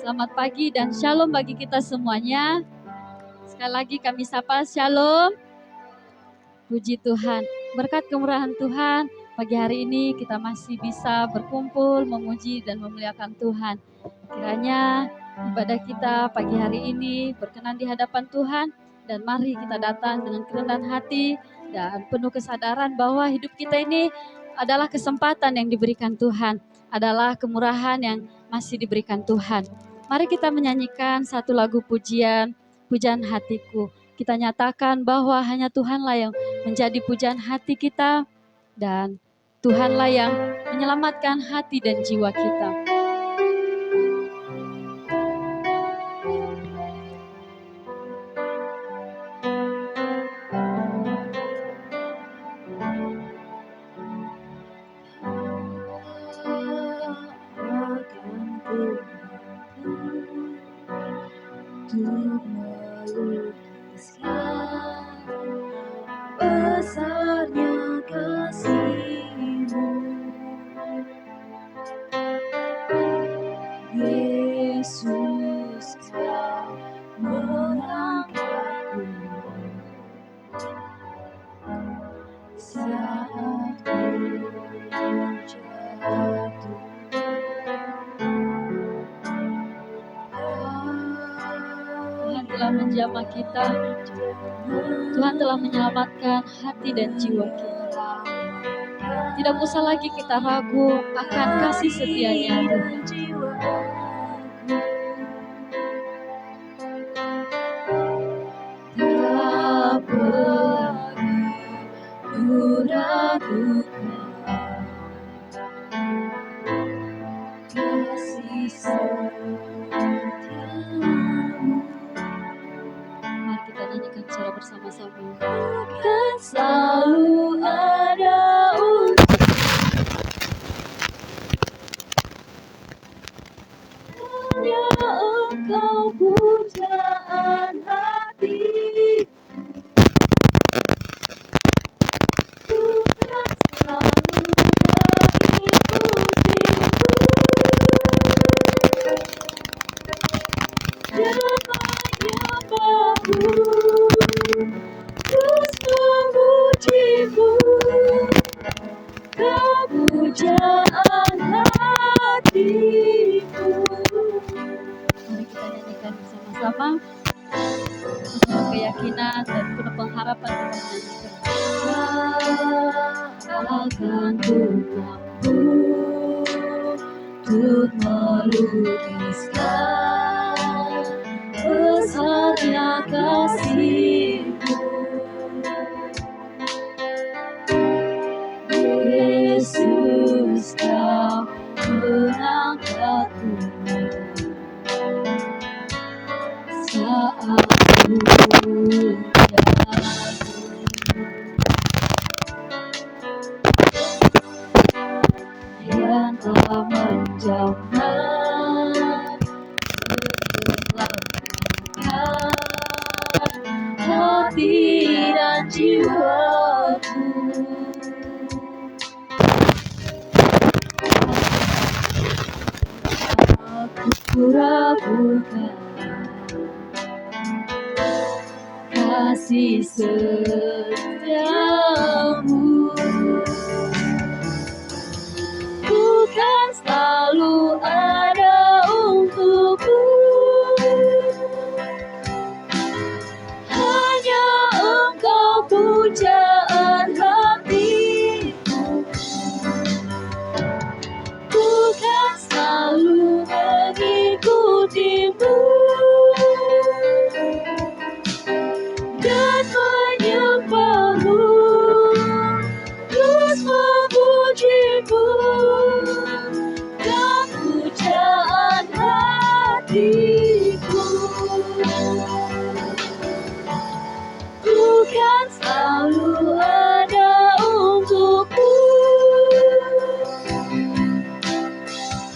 Selamat pagi dan shalom bagi kita semuanya. Sekali lagi kami sapa shalom. Puji Tuhan, berkat kemurahan Tuhan, pagi hari ini kita masih bisa berkumpul, memuji dan memuliakan Tuhan. Kiranya ibadah kita pagi hari ini berkenan di hadapan Tuhan, dan mari kita datang dengan kerendahan hati dan penuh kesadaran bahwa hidup kita ini adalah kesempatan yang diberikan Tuhan, adalah kemurahan yang masih diberikan Tuhan. Mari kita menyanyikan satu lagu pujian, pujian hatiku. Kita nyatakan bahwa hanya Tuhanlah yang menjadi pujian hati kita, dan Tuhanlah yang menyelamatkan hati dan jiwa kita. Untuk melukiskan besarnya kasih-Mu, Yesus, Kau mengangkatku saat ku jatuh. Tuhan telah menjamah kita, Tuhan telah menyelamatkan hati dan jiwa kita. Tidak usah lagi kita ragu akan kasih setia-Nya. Tak pernah ku ragukan kasih setia-Mu. Mari kita nyanyikan secara bersama-sama. Kan selalu ada hanya Engkau pujaan hati. Tuhan selalu mengikutiku. Menyembahmu, terus memujimu, kepujaan hatiku. Mari kita nyanyikan bersama-sama dengan keyakinan dan penuh pengharapan. Akan Tuhanku untuk melukiskan besarnya kasih-Mu, Yesus, Kau mengangkatku saat ku jatuh. Yang telah menjamah hati dan jiwaku. Aku ragukan kasih setia-Mu, bukan selalu ada untukku. Hanya Engkau pujaan hatiku, bukan selalu mengikutimu dan menyembahmu, terus memujimu, dan pujaan hatiku, bukan selalu ada untukku.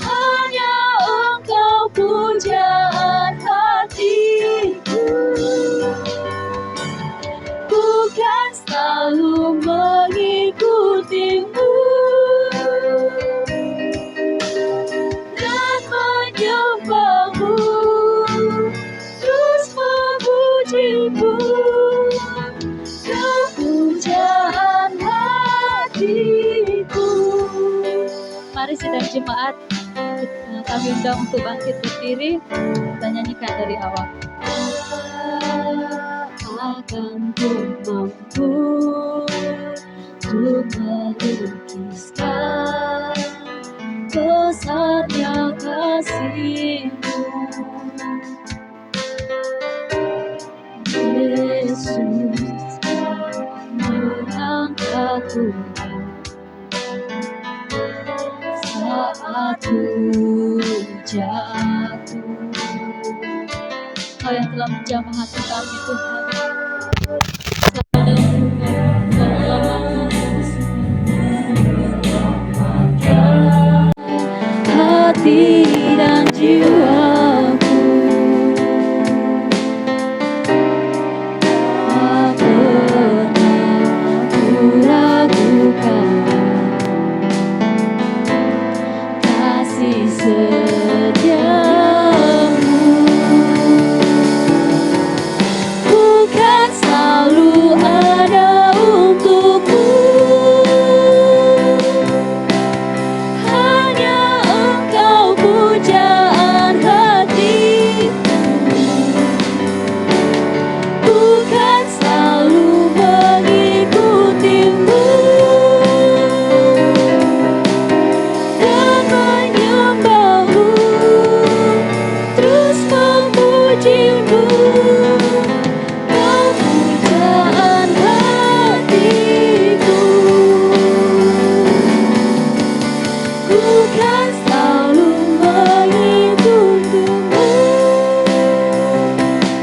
Hanya Engkau pujaan hatiku, bukan selalu mengikutimu dan menyembahmu, jemaat, kami undang untuk bangkit berdiri. Kita nyanyikan dari awal. Akan ku mampu untuk melukiskan besarnya kasih-Mu, Yesus, mengangkat Tuhan saat ku jatuh. Kau yang telah menjamah hati kami, Tuhan. Hati dan jiwaku tak pernah ku ragukan kasih setiamu. Bukan selalu ada untukku, hanya Engkau pujaan hatiku. Bukan selalu mengikutimu dan menyembahmu, terus memujimu. Kau pujaan hatiku. Bukan selalu mengikutimu,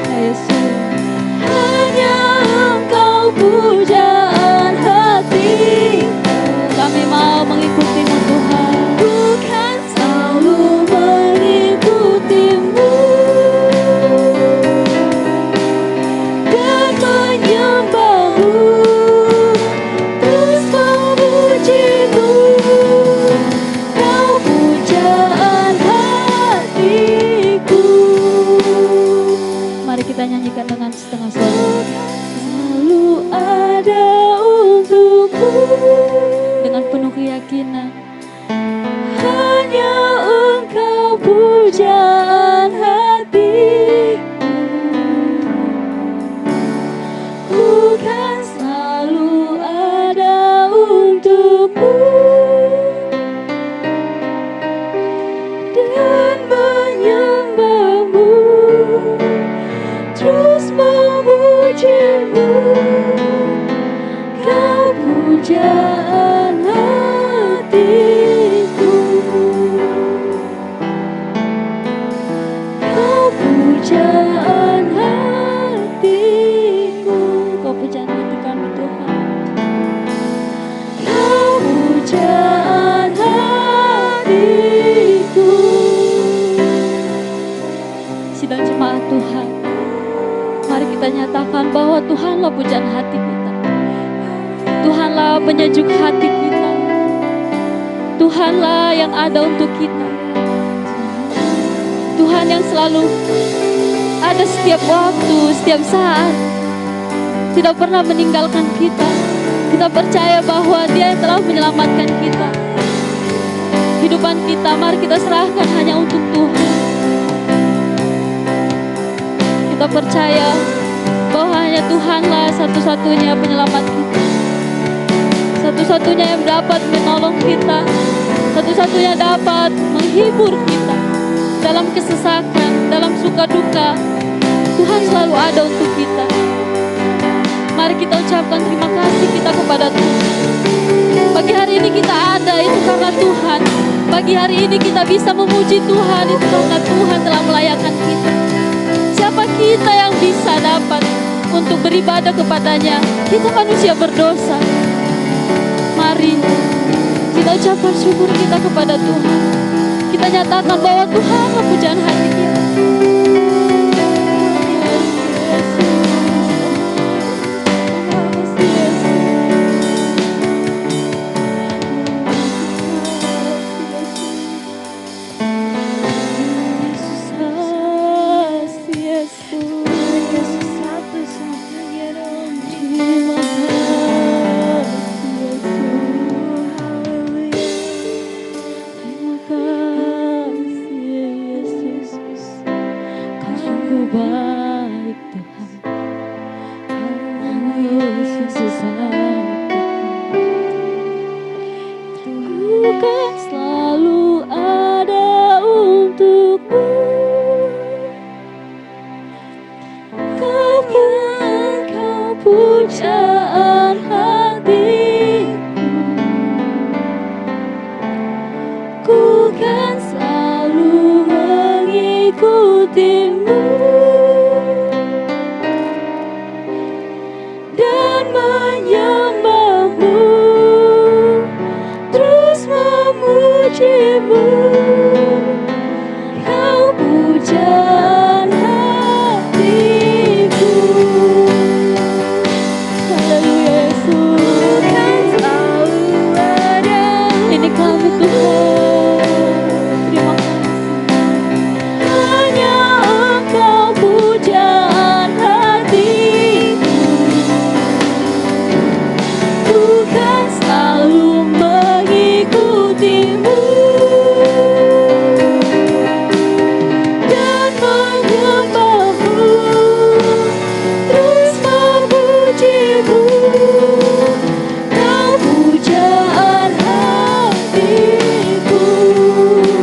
Yesus, hanya Engkau pujaan hatiku. Kami mau mengikutimu, Tuhan. Bukan selalu mengikutimu dan menyembahmu, terus memujimu. Kau pujaan hatiku. Mari kita nyanyikan dengan setengah suara. Selalu ada untukku, dengan penuh keyakinan. Hanya Engkau pujaan hatiku. Bukan selalu ada untukmu dan menyembahmu, terus memujimu. Kau pujaan hatiku. Kau pujaan hatiku. Kau pujaan hati kami, Tuhan. Kau pujaan hatiku. Sidang jemaat Tuhan, mari kita nyatakan bahwa Tuhanlah pujaan hati kita. Tuhanlah penyejuk hati kita. Tuhanlah yang ada untuk kita. Tuhan yang selalu ada setiap waktu, setiap saat, tidak pernah meninggalkan kita. Kita percaya bahwa Dia yang telah menyelamatkan kita. Hidupan kita mari kita serahkan hanya untuk Tuhan. Kita percaya bahwa hanya Tuhanlah satu-satunya penyelamat kita, satu-satunya yang dapat menolong kita, satu-satunya dapat menghibur kita dalam kesesakan, dalam suka duka. Tuhan selalu ada untuk kita. Mari kita ucapkan terima kasih kita kepada Tuhan. Pagi hari ini kita ada itu karena Tuhan. Pagi hari ini kita bisa memuji Tuhan itu karena Tuhan telah melayakkan kita. Siapa kita yang bisa dapat untuk beribadah kepadanya? Kita manusia berdosa. Mari kita ucapkan syukur kita kepada Tuhan. Kita nyatakan bahwa Tuhanlah pujaan hati kita. baik Tuhan. Oh Yesus baik Tuhan. Ku kan selalu ada untukmu. Kau pujaan hatiku. Ku kan selalu mengikutimu dan menyembahmu, terus memujimu. Kau pujaan hatiku. Haleluya Yesus. Kan selalu ada. Ini kami Tuhan. Terima kasih. Hanya Engkau pujaan hatiku. Ku kan selalu mengikutimu dan menyembahmu, terus memujimu. Kau pujaan hatiku.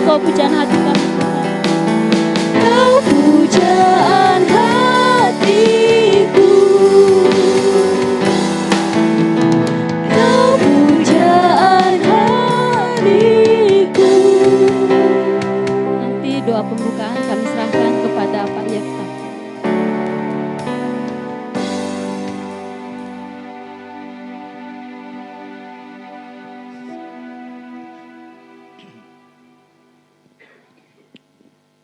Kau pujaan hati kami. Kau pujaan hatiku. Kau pujaan hatiku. Nanti doa pembukaan kami serahkan kepada Pak Yefta.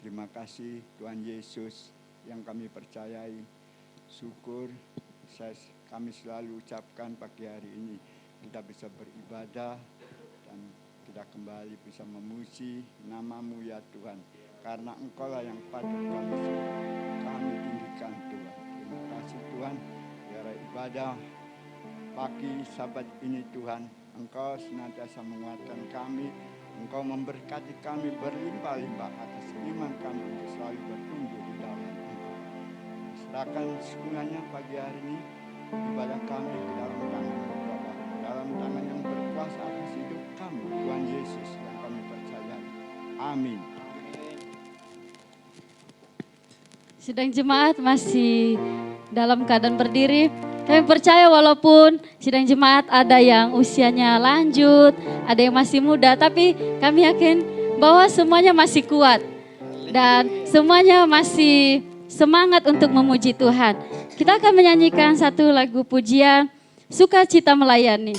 Terima kasih Tuhan Yesus yang kami percayai. Syukur kami selalu ucapkan pagi hari ini kita bisa beribadah dan kita kembali bisa memuji nama-Mu ya Tuhan. Karena Engkau lah yang patut kami tinggikan Tuhan. Terima kasih Tuhan, biar ibadah pagi Sabat ini Tuhan, Engkau senantiasa menguatkan kami. Engkau memberkati kami berlimpah-limpah atas iman kami untuk selalu bertumbuh di dalam Engkau. Serahkan semuanya pagi hari ini ibadah kami ke dalam tangan-Mu Bapa, dalam tangan yang berkuasa atas hidup kami, Tuhan Yesus yang kami percayai. Amin. Sidang jemaat masih dalam keadaan berdiri. Kami percaya walaupun sidang jemaat ada yang usianya lanjut, ada yang masih muda, tapi kami yakin bahwa semuanya masih kuat dan semuanya masih semangat untuk memuji Tuhan. Kita akan menyanyikan satu lagu pujian, Sukacita Melayani.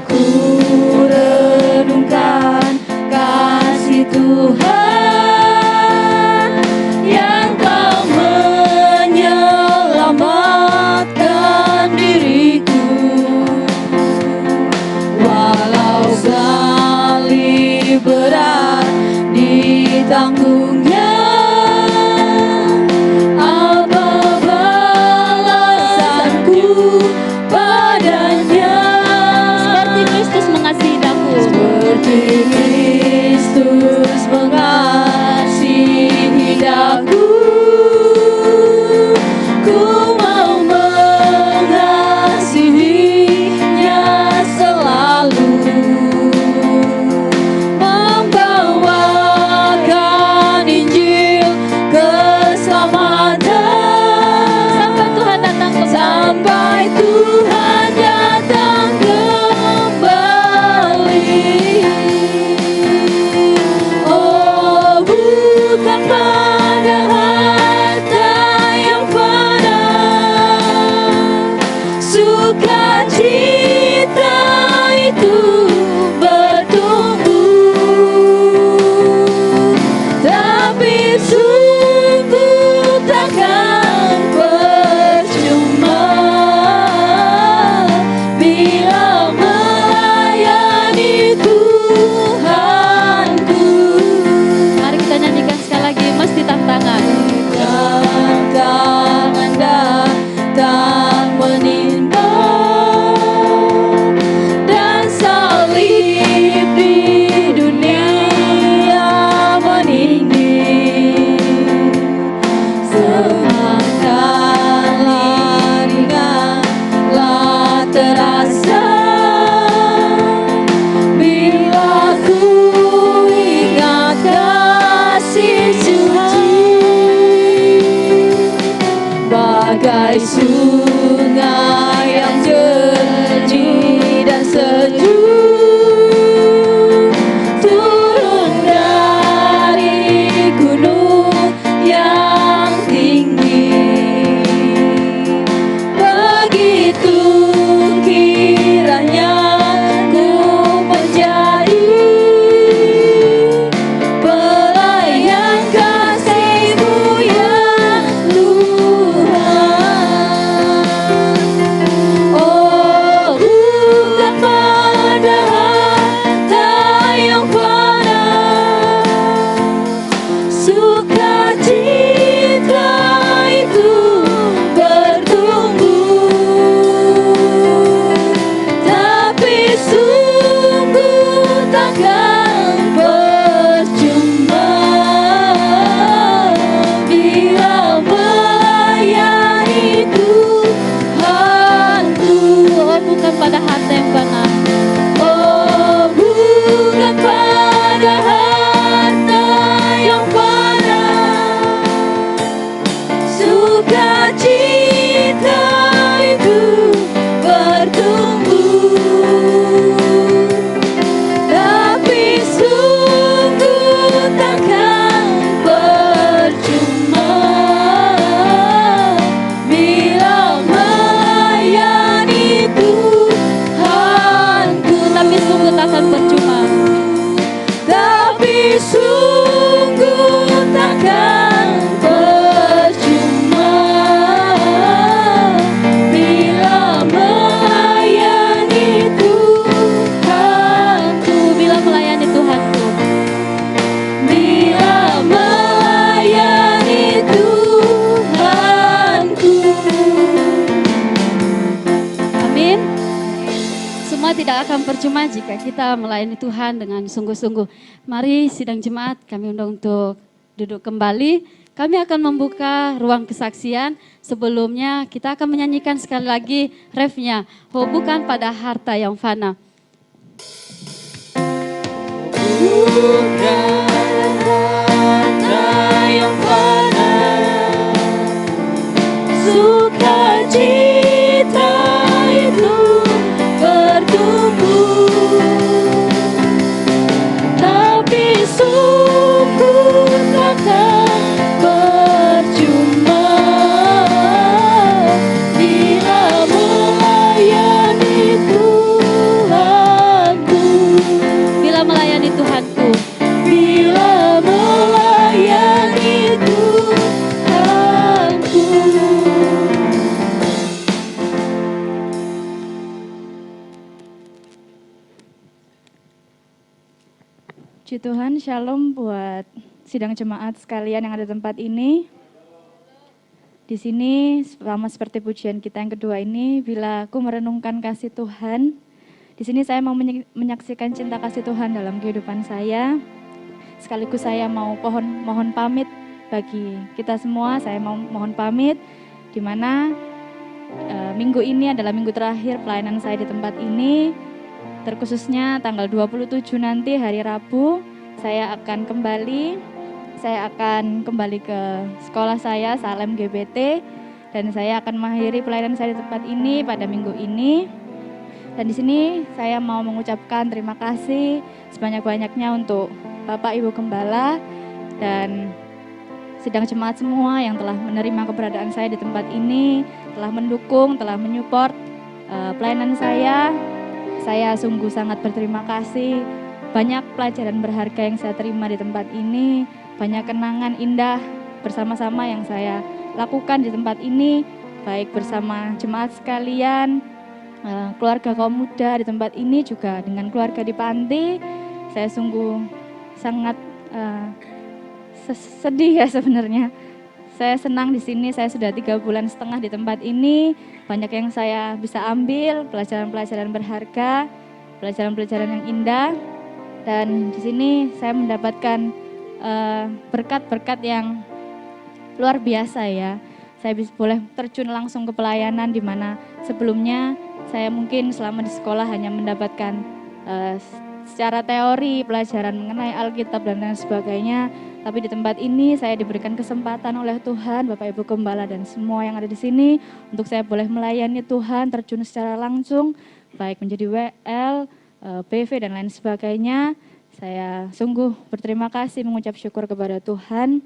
Ku renungkan kasih Tuhan yang Kau menyelamatkan diriku, walau salib berat ditanggungnya. Apa balasanku padanya? Seperti Kristus mengasihi daku, ku mau mengasihinya selalu, membawakan tidak akan percuma jika kita melayani Tuhan dengan sungguh-sungguh. Mari sidang jemaat kami undang untuk duduk kembali. Kami akan membuka ruang kesaksian. Sebelumnya kita akan menyanyikan sekali lagi refnya. Oh bukan pada harta yang fana. Bukan harta yang fana, sukacita itu bertumbuh, tapi sungguh takkan percuma bila melayani Tuhanku. Bila melayani Tuhanku. Bila melayani Tuhanku. Puji Tuhan, shalom buat sidang jemaat sekalian yang ada di tempat ini. Di sini sama seperti pujian kita yang kedua ini, bila aku merenungkan kasih Tuhan, di sini saya mau menyaksikan cinta kasih Tuhan dalam kehidupan saya. Sekaligus saya mau mohon pamit bagi kita semua, saya mau mohon pamit di mana minggu ini adalah minggu terakhir pelayanan saya di tempat ini. Terkhususnya tanggal 27 nanti hari Rabu, saya akan kembali ke sekolah saya, Salem GBT, dan saya akan mengakhiri pelayanan saya di tempat ini pada minggu ini. Dan di sini saya mau mengucapkan terima kasih sebanyak-banyaknya untuk Bapak Ibu Gembala dan sidang jemaat semua yang telah menerima keberadaan saya di tempat ini, telah mendukung, telah menyupport pelayanan saya. Saya sungguh sangat berterima kasih. Banyak pelajaran berharga yang saya terima di tempat ini, banyak kenangan indah bersama-sama yang saya lakukan di tempat ini, baik bersama jemaat sekalian, keluarga kaum muda di tempat ini, juga dengan keluarga di panti. Saya sungguh sangat sedih ya sebenarnya. Saya senang di sini, saya sudah 3,5 bulan di tempat ini. Banyak yang saya bisa ambil, pelajaran-pelajaran berharga, pelajaran-pelajaran yang indah. Dan di sini saya mendapatkan berkat-berkat yang luar biasa ya. Saya boleh terjun langsung ke pelayanan di mana sebelumnya saya mungkin selama di sekolah hanya mendapatkan secara teori pelajaran mengenai Alkitab dan lain sebagainya. Tapi di tempat ini saya diberikan kesempatan oleh Tuhan, Bapak Ibu Gembala dan semua yang ada di sini untuk saya boleh melayani Tuhan, terjun secara langsung, baik menjadi WL, PV dan lain sebagainya. Saya sungguh berterima kasih, mengucap syukur kepada Tuhan.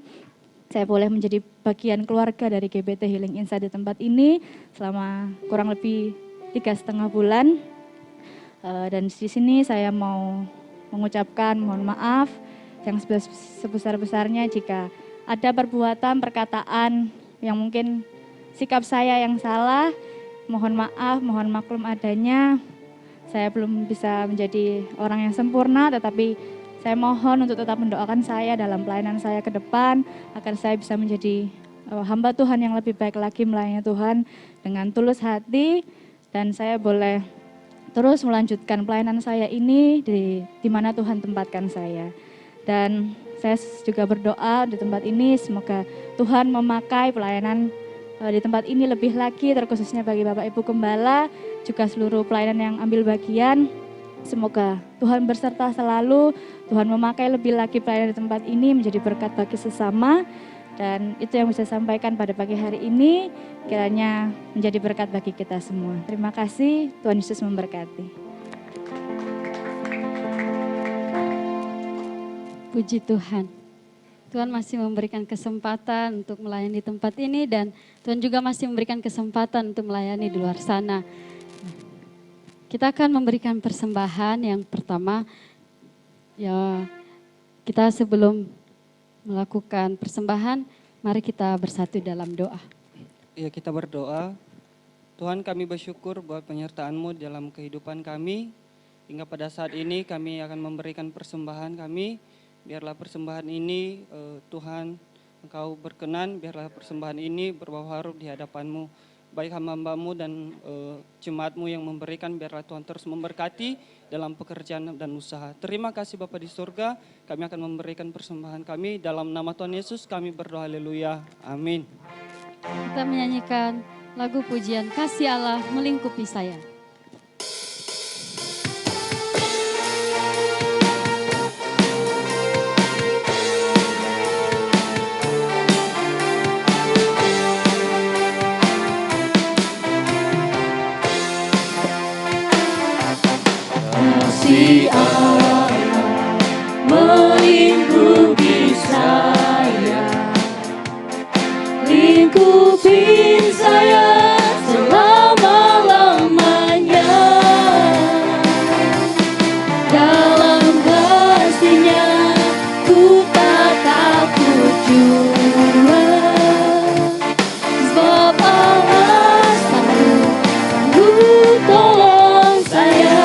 Saya boleh menjadi bagian keluarga dari GBT Healing Insight di tempat ini selama kurang lebih 3,5 bulan. Dan di sini saya mau mengucapkan mohon maaf yang sebesar-besarnya jika ada perbuatan, perkataan yang mungkin sikap saya yang salah. Mohon maaf, mohon maklum adanya. Saya belum bisa menjadi orang yang sempurna, tetapi saya mohon untuk tetap mendoakan saya dalam pelayanan saya ke depan, agar saya bisa menjadi hamba Tuhan yang lebih baik lagi melayani Tuhan dengan tulus hati, dan saya boleh terus melanjutkan pelayanan saya ini di mana Tuhan tempatkan saya. Dan saya juga berdoa di tempat ini semoga Tuhan memakai pelayanan di tempat ini lebih lagi, terkhususnya bagi Bapak Ibu Gembala, juga seluruh pelayanan yang ambil bagian. Semoga Tuhan berserta selalu, Tuhan memakai lebih lagi pelayanan di tempat ini menjadi berkat bagi sesama. Dan itu yang bisa saya sampaikan pada pagi hari ini, kiranya menjadi berkat bagi kita semua. Terima kasih, Tuhan Yesus memberkati. Puji Tuhan. Tuhan masih memberikan kesempatan untuk melayani tempat ini dan Tuhan juga masih memberikan kesempatan untuk melayani di luar sana. Kita akan memberikan persembahan yang pertama. Ya, kita sebelum melakukan persembahan, mari kita bersatu dalam doa. Ya, kita berdoa. Tuhan, kami bersyukur buat penyertaan-Mu dalam kehidupan kami. Hingga pada saat ini kami akan memberikan persembahan kami. Biarlah persembahan ini Tuhan Engkau berkenan, biarlah persembahan ini berbau harum di hadapan-Mu. baik hamba-Mu dan jemaat-Mu yang memberikan, biarlah Tuhan terus memberkati dalam pekerjaan dan usaha. Terima kasih Bapa di surga, kami akan memberikan persembahan kami. Dalam nama Tuhan Yesus kami berdoa, haleluya, amin. Kita menyanyikan lagu pujian Kasih Allah Melingkupi Saya. Kasih Allah melingkupi saya, lingkupi saya selama-lamanya. Dalam kasih-Nya ku tak takut jua, sebab Allah selalu tolong saya.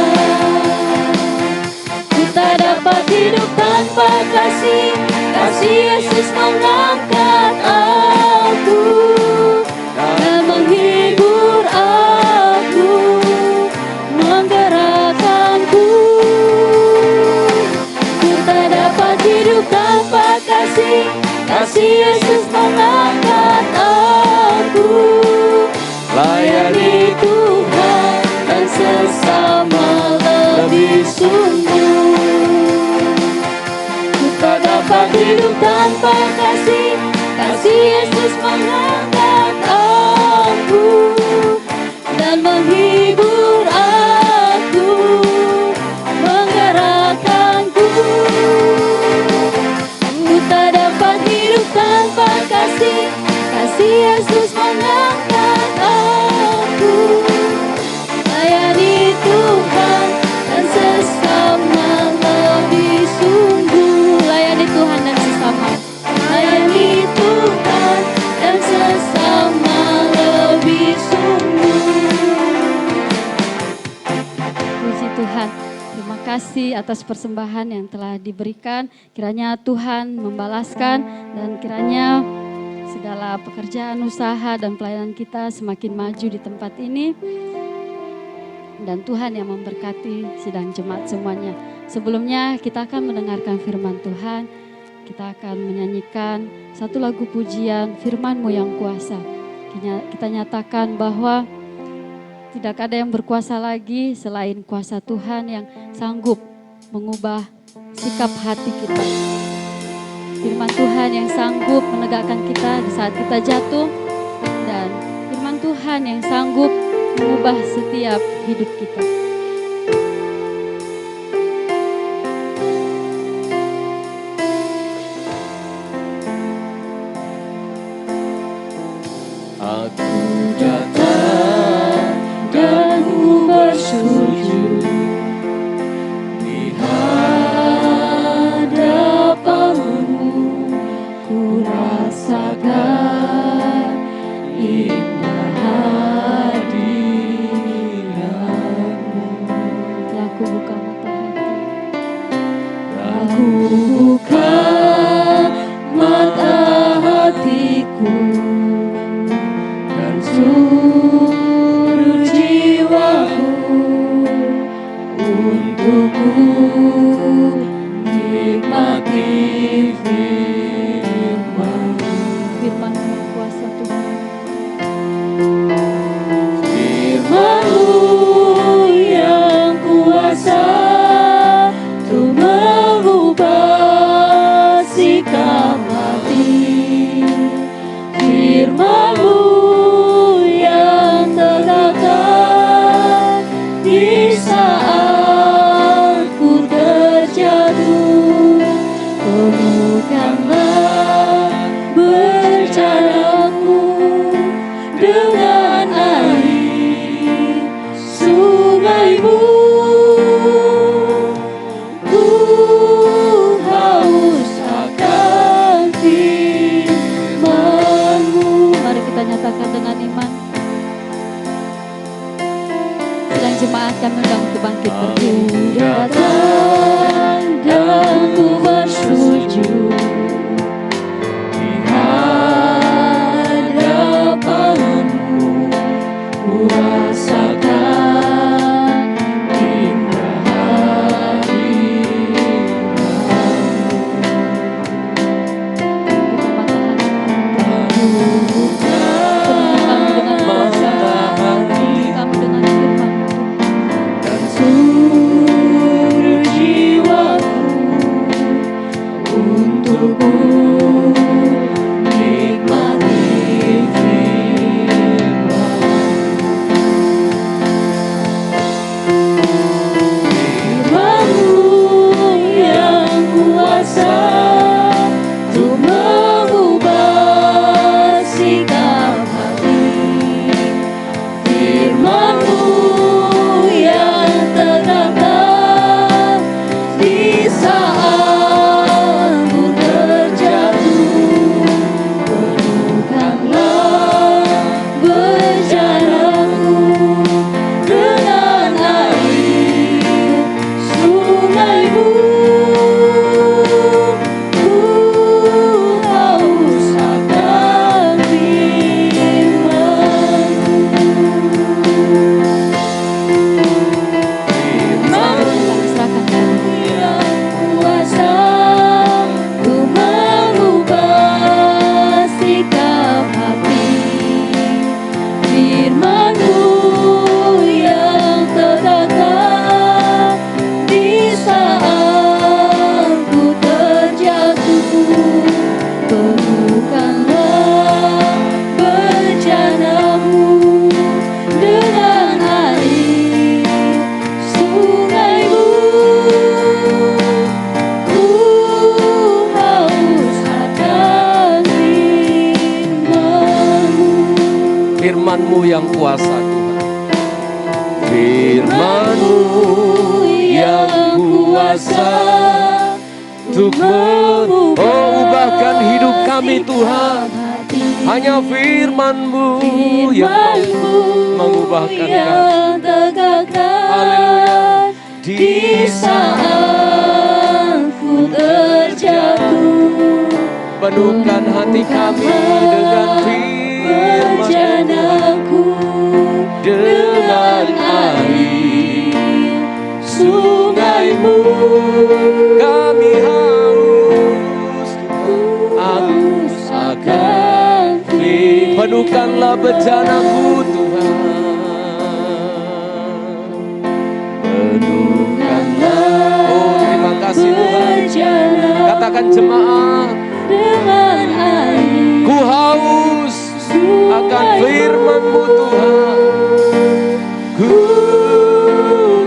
Tak dapat hidup tanpa kasih, kasih Yesus mengangkat aku dan menghibur aku, menggerakkanku. Ku tak dapat hidup tanpa kasih, kasih Yesus mengangkat aku, layani Tuhan dan sesama lebih sungguh. Tak dapat hidup tanpa kasih, kasih Yesus mengangkat aku dan menghibur aku, menggerakkanku. Ku tak dapat hidup tanpa kasih, kasih Yesus mengangkat aku, layani Tuhan dan sesama lebih sungguh. Tuhan dan sesama, layani Tuhan dan sesama lebih sungguh. Puji Tuhan, terima kasih atas persembahan yang telah diberikan. Kiranya Tuhan membalaskan dan kiranya segala pekerjaan, usaha dan pelayanan kita semakin maju di tempat ini. Dan Tuhan yang memberkati sidang jemaat semuanya. Sebelumnya kita akan mendengarkan firman Tuhan. Kita akan menyanyikan satu lagu pujian Firman-Mu yang kuasa. Kita nyatakan bahwa tidak ada yang berkuasa lagi selain kuasa Tuhan yang sanggup mengubah sikap hati kita. Firman Tuhan yang sanggup menegakkan kita di saat kita jatuh. Dan firman Tuhan yang sanggup mengubah setiap hidup kita. Aku datang dan ku bersujud di hadapan-Mu, ku rasakan indah hadirat-Mu. Telah ku buka mata hati, Aku buka mata hatiku dan seluruh jiwaku untuk ku nikmati firman-Mu. firman-Mu yang kuasa Tuhan. Firman-Mu yang kuasa untuk mengubah sikap hati. Firman-Mu yang tegakkan di saat ku terjatuh. Penuhkanlah bercaraku dengan air sungai-Mu. Ku haus akan firman-Mu. Mari kita nyatakan dengan iman. Sedang jemaat kami undang untuk bangkit berdiri. Datang dan ku bersujud di hadapan-Mu, kami dengan kuasa, penuhi kami dengan firman-Mu. dan seluruh jiwaku untukku nikmati firman-Mu yang kuasa untuk mengubah sikap hati. Firman-Mu yang terdapat di saat ku terjatuh. Penuhkanlah bejanaku dengan air sungai-Mu. Ku haus akan Kami serahkan kami. yang kuasa untuk mengubah sikap hati. Firman-Mu yang terdapat di saat ku terjatuh. Penuhkanlah bejana-Mu dengan air sungai-Mu. Ku haus akan firman-Mu. Firman-Mu yang kuasa Tuhan. Firman-Mu yang kuasa untuk mengubahkan hidup kami Tuhan. Hanya firman-Mu yang mengubahkan kami. yang tegakkan Haleluya. di saat ku terjatuh. Penuhkan hati kami dengan firman-Mu Bejanaku dengan air sungai-Mu. kami haus akan firman. Penuhkanlah bejanaku Tuhan. Penuhkanlah. Oh terima kasih Tuhan. Bejana Katakan jemaat, dengan air ku haus akan firman-Mu Tuhan. Ku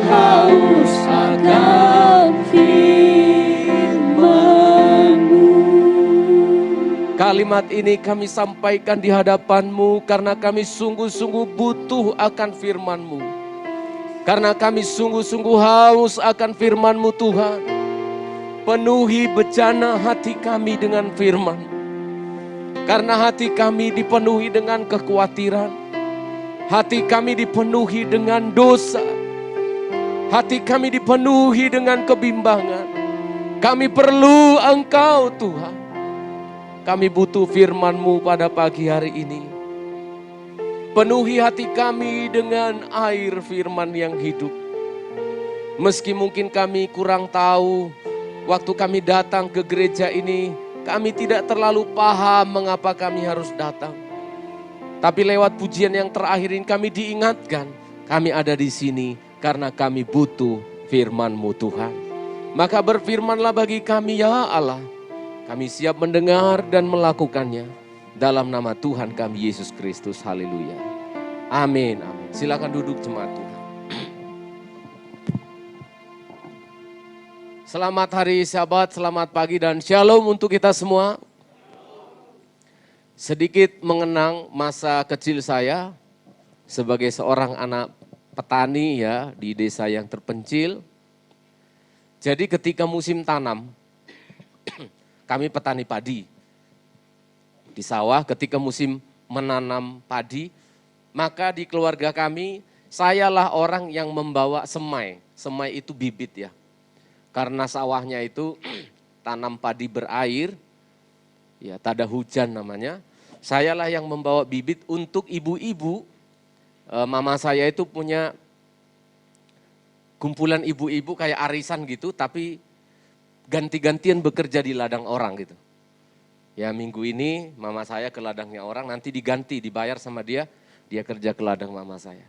haus akan firman-Mu. kalimat ini kami sampaikan di hadapan-Mu karena kami sungguh-sungguh butuh akan firman-Mu. Karena kami sungguh-sungguh haus akan firman-Mu Tuhan. Penuhi bejana hati kami dengan firman. Karena hati kami dipenuhi dengan kekhawatiran. Hati kami dipenuhi dengan dosa. Hati kami dipenuhi dengan kebimbangan. Kami perlu Engkau Tuhan. Kami butuh firman-Mu pada pagi hari ini. Penuhi hati kami dengan air firman yang hidup. Meski mungkin kami kurang tahu, waktu kami datang ke gereja ini, kami tidak terlalu paham mengapa kami harus datang. Tapi lewat pujian yang terakhir ini kami diingatkan, kami ada di sini karena kami butuh firman-Mu Tuhan. Maka berfirmanlah bagi kami ya Allah. Kami siap mendengar dan melakukannya. Dalam nama Tuhan kami Yesus Kristus. Haleluya. Amin. Amin. Silakan duduk jemaat Tuhan. Selamat hari Sabat, selamat pagi dan shalom untuk kita semua. Sedikit mengenang masa kecil saya sebagai seorang anak petani ya di desa yang terpencil. Jadi ketika musim tanam, kami petani padi. Di sawah ketika musim menanam padi, maka di keluarga kami, sayalah orang yang membawa semai. Semai itu bibit ya. Karena sawahnya itu tanam padi berair, ya tada hujan namanya. Sayalah yang membawa bibit untuk ibu-ibu. Mama saya itu punya kumpulan ibu-ibu kayak arisan gitu, tapi ganti-gantian bekerja di ladang orang gitu. Ya minggu ini mama saya ke ladangnya orang, nanti diganti, dibayar sama dia, dia kerja ke ladang mama saya.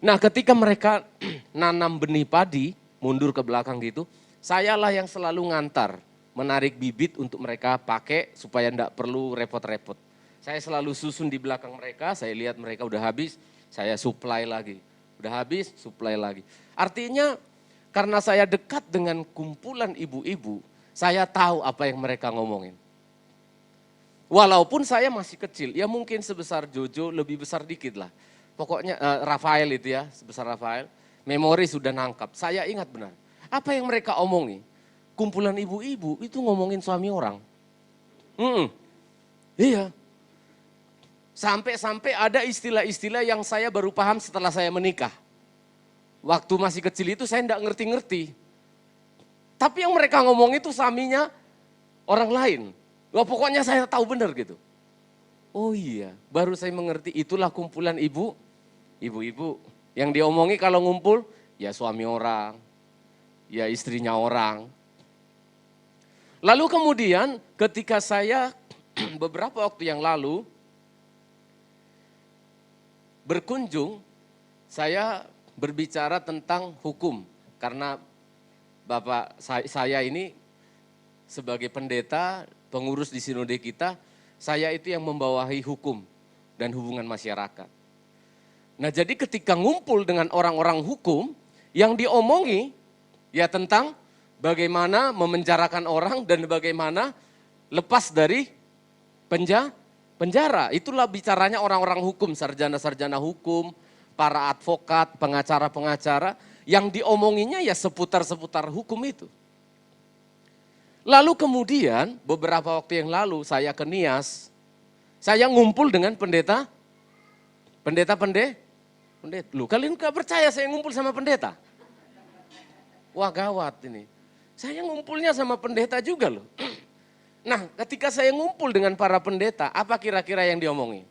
Nah ketika mereka nanam benih padi, mundur ke belakang gitu, sayalah yang selalu ngantar, menarik bibit untuk mereka pakai supaya enggak perlu repot-repot. Saya selalu susun di belakang mereka, saya lihat mereka udah habis, saya supply lagi. Udah habis, supply lagi. Artinya karena saya dekat dengan kumpulan ibu-ibu, saya tahu apa yang mereka ngomongin. Walaupun saya masih kecil, ya mungkin sebesar Jojo, lebih besar dikit lah. Pokoknya Rafael itu ya, sebesar Rafael, memori sudah nangkap. Saya ingat benar, apa yang mereka omongi. Kumpulan ibu-ibu itu ngomongin suami orang. Iya. Sampai-sampai ada istilah-istilah yang saya baru paham setelah saya menikah. Waktu masih kecil itu saya enggak ngerti-ngerti. Tapi yang mereka ngomong itu suaminya orang lain. Wah pokoknya saya tahu benar gitu. Oh iya, baru saya mengerti itulah kumpulan ibu-ibu. Yang diomongi kalau ngumpul, ya suami orang, ya istrinya orang. Lalu kemudian ketika saya beberapa waktu yang lalu berkunjung, saya berbicara tentang hukum. Karena Bapak saya ini sebagai pendeta, pengurus di sinode kita, saya itu yang membawahi hukum dan hubungan masyarakat. Nah jadi ketika ngumpul dengan orang-orang hukum, yang diomongi ya tentang bagaimana memenjarakan orang dan bagaimana lepas dari penjara. Itulah bicaranya orang-orang hukum, sarjana-sarjana hukum, para advokat, pengacara-pengacara, yang diomonginya ya seputar-seputar hukum itu. Lalu kemudian beberapa waktu yang lalu saya ke Nias, saya ngumpul dengan pendeta. Loh, kalian gak percaya saya ngumpul sama pendeta? Wah gawat ini. Saya ngumpulnya sama pendeta juga loh. Nah ketika saya ngumpul dengan para pendeta, apa kira-kira yang diomongi?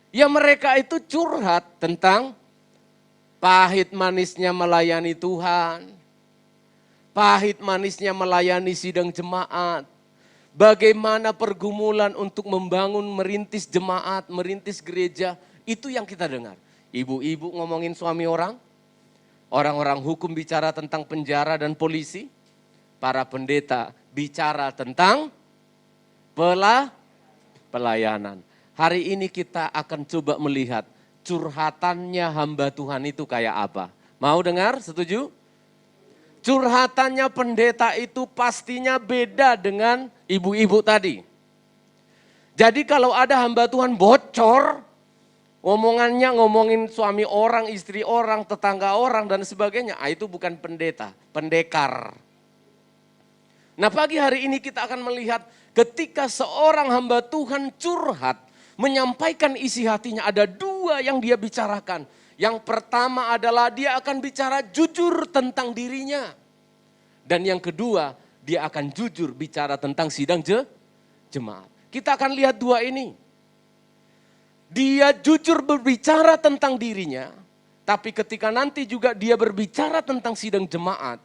Ya mereka itu curhat tentang pahit manisnya melayani Tuhan. Pahit manisnya melayani sidang jemaat. Bagaimana pergumulan untuk membangun, merintis jemaat, merintis gereja. Itu yang kita dengar. Ibu-ibu ngomongin suami orang. Orang-orang hukum bicara tentang penjara dan polisi. Para pendeta bicara tentang pelayanan. Hari ini kita akan coba melihat curhatannya hamba Tuhan itu kayak apa. Mau dengar? Setuju? Curhatannya pendeta itu pastinya beda dengan ibu-ibu tadi. Jadi kalau ada hamba Tuhan bocor, omongannya ngomongin suami orang, istri orang, tetangga orang dan sebagainya, itu bukan pendeta, pendekar. Nah pagi hari ini kita akan melihat ketika seorang hamba Tuhan curhat, menyampaikan isi hatinya, ada dua yang dia bicarakan. Yang pertama adalah dia akan bicara jujur tentang dirinya. Dan yang kedua, dia akan jujur bicara tentang sidang jemaat. Kita akan lihat dua ini. Dia jujur berbicara tentang dirinya, tapi ketika nanti juga dia berbicara tentang sidang jemaat,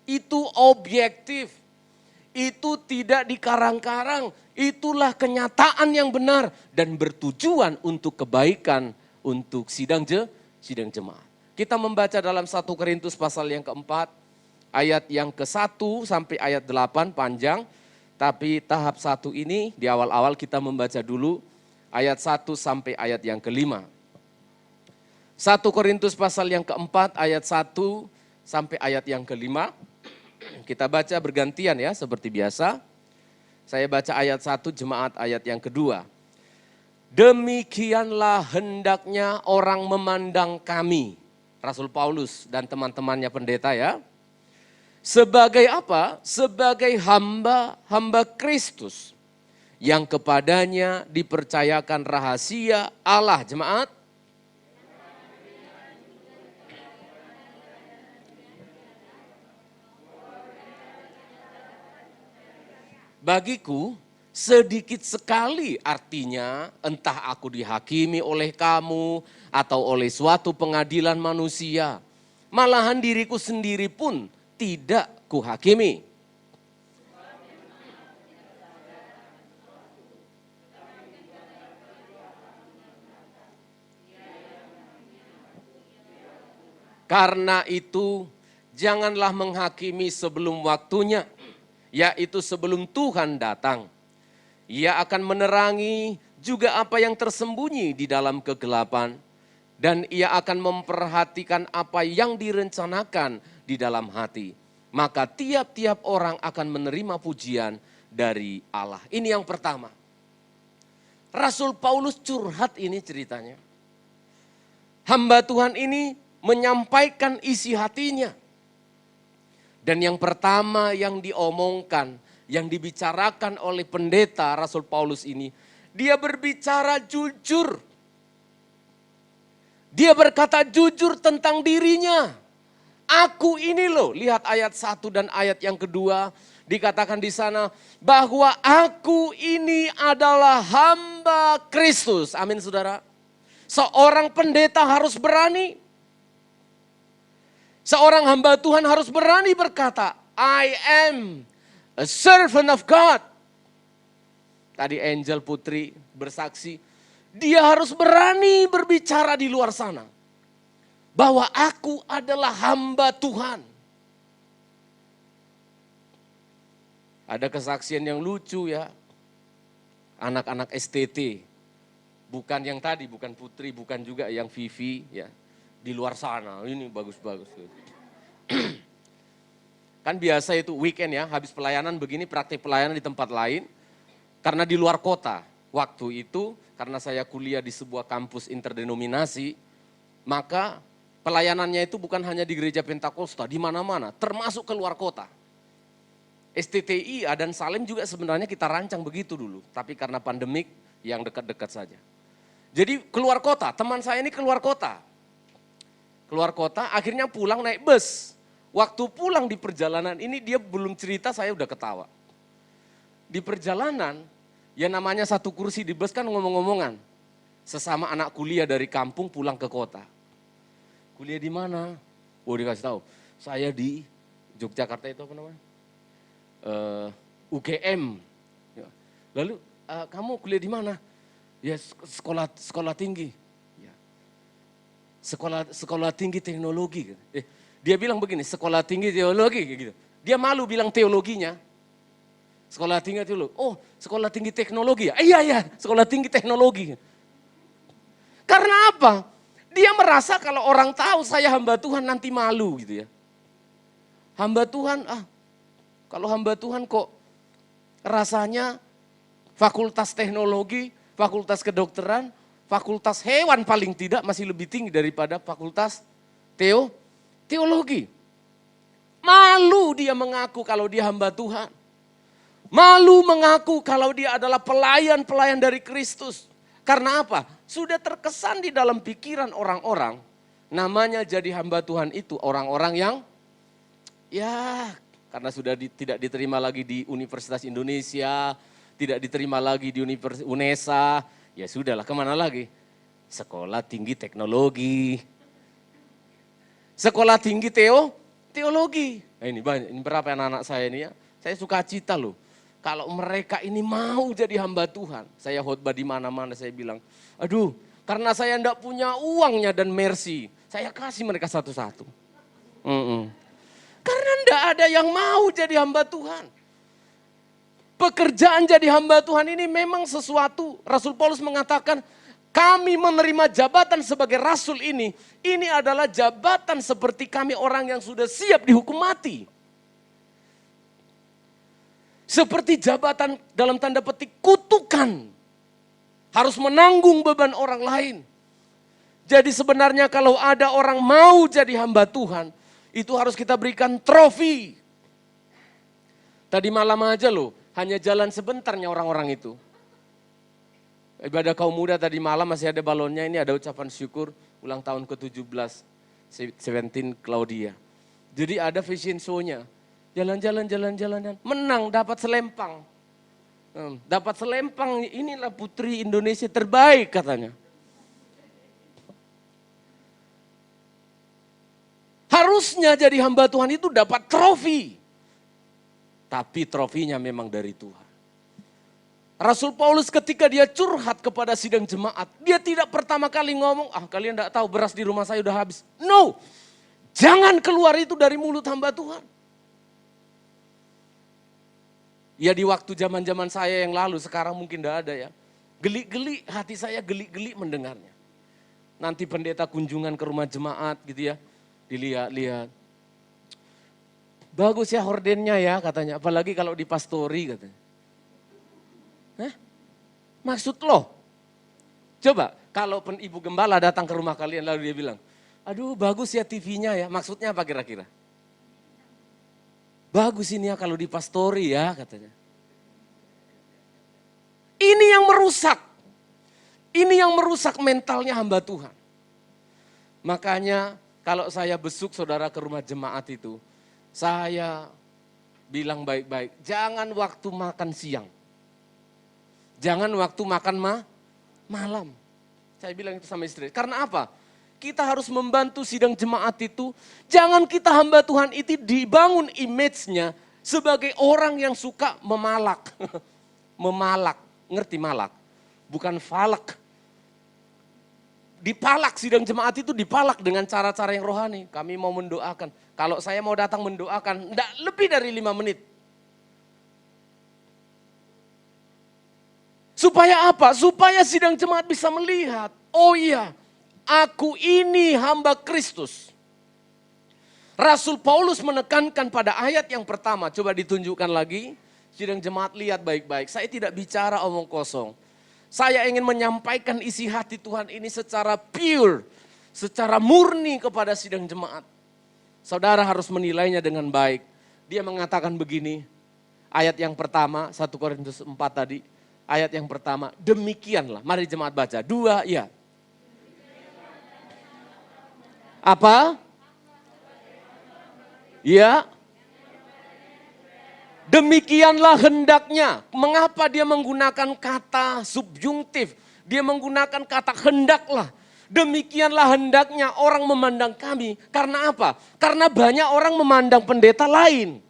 itu objektif. Itu tidak dikarang-karang, itulah kenyataan yang benar dan bertujuan untuk kebaikan untuk sidang jemaat. Kita membaca dalam 1 Korintus pasal yang keempat, ayat yang ke-1 sampai ayat 8 panjang, tapi tahap 1 ini di awal-awal kita membaca dulu ayat 1 sampai ayat yang ke-5. 1 Korintus pasal yang keempat ayat 1 sampai ayat yang ke-5. Kita baca bergantian ya seperti biasa. Saya baca ayat 1, jemaat ayat yang kedua. Demikianlah hendaknya orang memandang kami. Rasul Paulus dan teman-temannya pendeta ya. Sebagai apa? Sebagai hamba Kristus. Yang kepadanya dipercayakan rahasia Allah, jemaat. Bagiku sedikit sekali artinya entah aku dihakimi oleh kamu atau oleh suatu pengadilan manusia. Malahan diriku sendiri pun tidak kuhakimi. Karena itu janganlah menghakimi sebelum waktunya, yaitu sebelum Tuhan datang. Ia akan menerangi juga apa yang tersembunyi di dalam kegelapan, dan ia akan memperhatikan apa yang direncanakan di dalam hati. Maka tiap-tiap orang akan menerima pujian dari Allah. Ini yang pertama. Rasul Paulus curhat ini ceritanya. Hamba Tuhan ini menyampaikan isi hatinya. Dan yang pertama yang diomongkan, yang dibicarakan oleh pendeta Rasul Paulus ini, dia berbicara jujur. Dia berkata jujur tentang dirinya. Aku ini loh, lihat ayat 1 dan ayat yang kedua, dikatakan di sana bahwa aku ini adalah hamba Kristus. Amin saudara. Seorang pendeta harus berani. Seorang hamba Tuhan harus berani berkata, I am a servant of God. Tadi Angel Putri bersaksi, dia harus berani berbicara di luar sana. Bahwa aku adalah hamba Tuhan. Ada kesaksian yang lucu ya. Anak-anak STT. Bukan yang tadi, bukan Putri, bukan juga yang Vivi ya. Di luar sana, ini bagus-bagus. Kan biasa itu weekend ya, habis pelayanan begini praktik pelayanan di tempat lain. Karena di luar kota, waktu itu karena saya kuliah di sebuah kampus interdenominasi, maka pelayanannya itu bukan hanya di gereja Pentakosta, di mana-mana, termasuk ke luar kota. STTI dan Salim juga sebenarnya kita rancang begitu dulu, tapi karena pandemik yang dekat-dekat saja. Jadi keluar kota, teman saya ini keluar kota. Keluar kota, akhirnya pulang naik bus. Waktu pulang di perjalanan ini dia belum cerita, saya udah ketawa. Di perjalanan, ya namanya satu kursi di bus kan ngomong-ngomongan. Sesama anak kuliah dari kampung pulang ke kota. Kuliah di mana? Oh dikasih tahu, saya di Yogyakarta itu apa namanya? UGM. Lalu kamu kuliah di mana? Ya sekolah tinggi. Sekolah tinggi teknologi. Dia bilang begini, sekolah tinggi teologi gitu. Dia malu bilang teologinya. Sekolah tinggi teologi. Oh, sekolah tinggi teknologi ya? Iya, sekolah tinggi teknologi. Karena apa? Dia merasa kalau orang tahu saya hamba Tuhan nanti malu gitu ya. Hamba Tuhan, kalau hamba Tuhan kok rasanya fakultas teknologi, fakultas kedokteran, fakultas hewan paling tidak masih lebih tinggi daripada fakultas teologi. Malu dia mengaku kalau dia hamba Tuhan. Malu mengaku kalau dia adalah pelayan-pelayan dari Kristus. Karena apa? Sudah terkesan di dalam pikiran orang-orang, namanya jadi hamba Tuhan itu orang-orang yang ya karena sudah tidak diterima lagi di Universitas Indonesia, tidak diterima lagi di Universitas UNESA, ya sudahlah, kemana lagi? Sekolah tinggi teknologi. Sekolah tinggi teologi. Nah, ini berapa anak-anak saya ini ya. Saya suka cita loh. Kalau mereka ini mau jadi hamba Tuhan. Saya khotbah di mana-mana saya bilang, aduh karena saya enggak punya uangnya dan mercy. Saya kasih mereka satu-satu. Karena enggak ada yang mau jadi hamba Tuhan. Pekerjaan jadi hamba Tuhan ini memang sesuatu, Rasul Paulus mengatakan, kami menerima jabatan sebagai rasul ini adalah jabatan seperti kami orang yang sudah siap dihukum mati. Seperti jabatan dalam tanda petik kutukan, harus menanggung beban orang lain. Jadi sebenarnya kalau ada orang mau jadi hamba Tuhan, itu harus kita berikan trofi. Tadi malam aja loh, hanya jalan sebentarnya orang-orang itu. Ibadah kaum muda tadi malam masih ada balonnya, ini ada ucapan syukur ulang tahun ke-17, 17 Claudia. Jadi ada fashion show-nya, jalan-jalan, menang dapat selempang. Dapat selempang, inilah putri Indonesia terbaik katanya. Harusnya jadi hamba Tuhan itu dapat trofi. Tapi trofinya memang dari Tuhan. Rasul Paulus ketika dia curhat kepada sidang jemaat, dia tidak pertama kali ngomong, kalian enggak tahu beras di rumah saya udah habis. No, Jangan keluar itu dari mulut hamba Tuhan. Ya di waktu zaman-zaman saya yang lalu, sekarang mungkin tidak ada ya. Geli-geli, hati saya geli-geli mendengarnya. Nanti pendeta kunjungan ke rumah jemaat gitu ya, dilihat-lihat. Bagus ya hordennya ya katanya, apalagi kalau di pastori katanya. Hah? Maksud lo? Coba kalau ibu gembala datang ke rumah kalian lalu dia bilang, aduh bagus ya TV-nya ya, maksudnya apa kira-kira? Bagus ini ya kalau di pastori ya katanya. Ini yang merusak. Ini yang merusak mentalnya hamba Tuhan. Makanya kalau saya besuk saudara ke rumah jemaat itu, saya bilang baik-baik, jangan waktu makan siang. Jangan waktu makan malam. Saya bilang itu sama istri. Karena apa? Kita harus membantu sidang jemaat itu. Jangan kita hamba Tuhan itu dibangun image-nya sebagai orang yang suka memalak. Memalak, ngerti malak? Bukan falak. Dipalak, sidang jemaat itu dipalak dengan cara-cara yang rohani. Kami mau mendoakan. Kalau saya mau datang mendoakan, enggak lebih dari 5 menit. Supaya apa? Supaya sidang jemaat bisa melihat, oh iya, aku ini hamba Kristus. Rasul Paulus menekankan pada ayat yang pertama, coba ditunjukkan lagi. Sidang jemaat lihat baik-baik, saya tidak bicara omong kosong. Saya ingin menyampaikan isi hati Tuhan ini secara pure, secara murni kepada sidang jemaat. Saudara harus menilainya dengan baik. Dia mengatakan begini, ayat yang pertama, 1 Korintus 4 tadi. Ayat yang pertama, demikianlah. Mari jemaat baca. 2, ya. Apa? Ya. Demikianlah hendaknya. Mengapa dia menggunakan kata subjungtif? Dia menggunakan kata hendaklah. Demikianlah hendaknya orang memandang kami. Karena apa? Karena banyak orang memandang pendeta lain.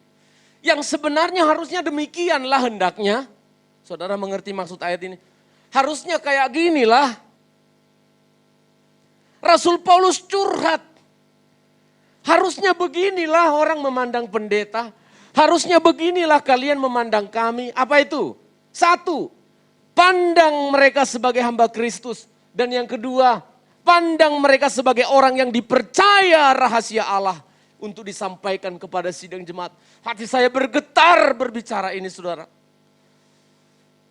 Yang sebenarnya harusnya demikianlah hendaknya. Saudara mengerti maksud ayat ini? Harusnya kayak ginilah. Rasul Paulus curhat. Harusnya beginilah orang memandang pendeta. Harusnya beginilah kalian memandang kami. Apa itu? 1, pandang mereka sebagai hamba Kristus. Dan yang kedua, pandang mereka sebagai orang yang dipercaya rahasia Allah. Untuk disampaikan kepada sidang jemaat. Hati saya bergetar berbicara ini saudara.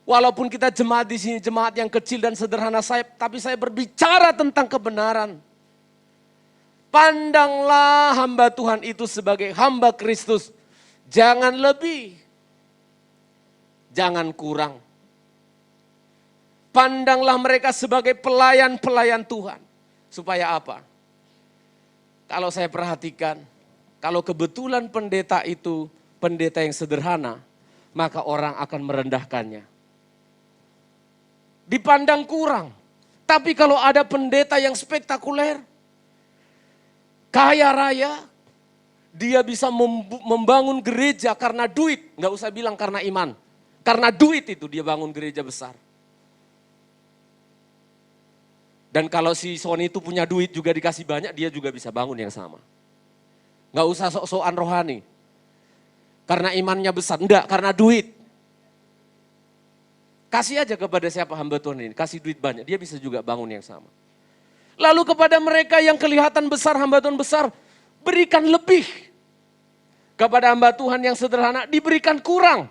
Walaupun kita jemaat di sini, jemaat yang kecil dan sederhana tapi saya berbicara tentang kebenaran. Pandanglah hamba Tuhan itu sebagai hamba Kristus. Jangan lebih, jangan kurang. Pandanglah mereka sebagai pelayan-pelayan Tuhan. Supaya apa? Kalau saya perhatikan, kalau kebetulan pendeta itu pendeta yang sederhana, maka orang akan merendahkannya. Dipandang kurang. Tapi kalau ada pendeta yang spektakuler, kaya raya, dia bisa membangun gereja karena duit. Nggak usah bilang karena iman. Karena duit itu dia bangun gereja besar. Dan kalau si Sony itu punya duit juga dikasih banyak, dia juga bisa bangun yang sama. Nggak usah sok-sokan rohani. Karena imannya besar, enggak, karena duit. Kasih aja kepada siapa hamba Tuhan ini, kasih duit banyak, dia bisa juga bangun yang sama. Lalu kepada mereka yang kelihatan besar, hamba Tuhan besar, berikan lebih. Kepada hamba Tuhan yang sederhana, diberikan kurang.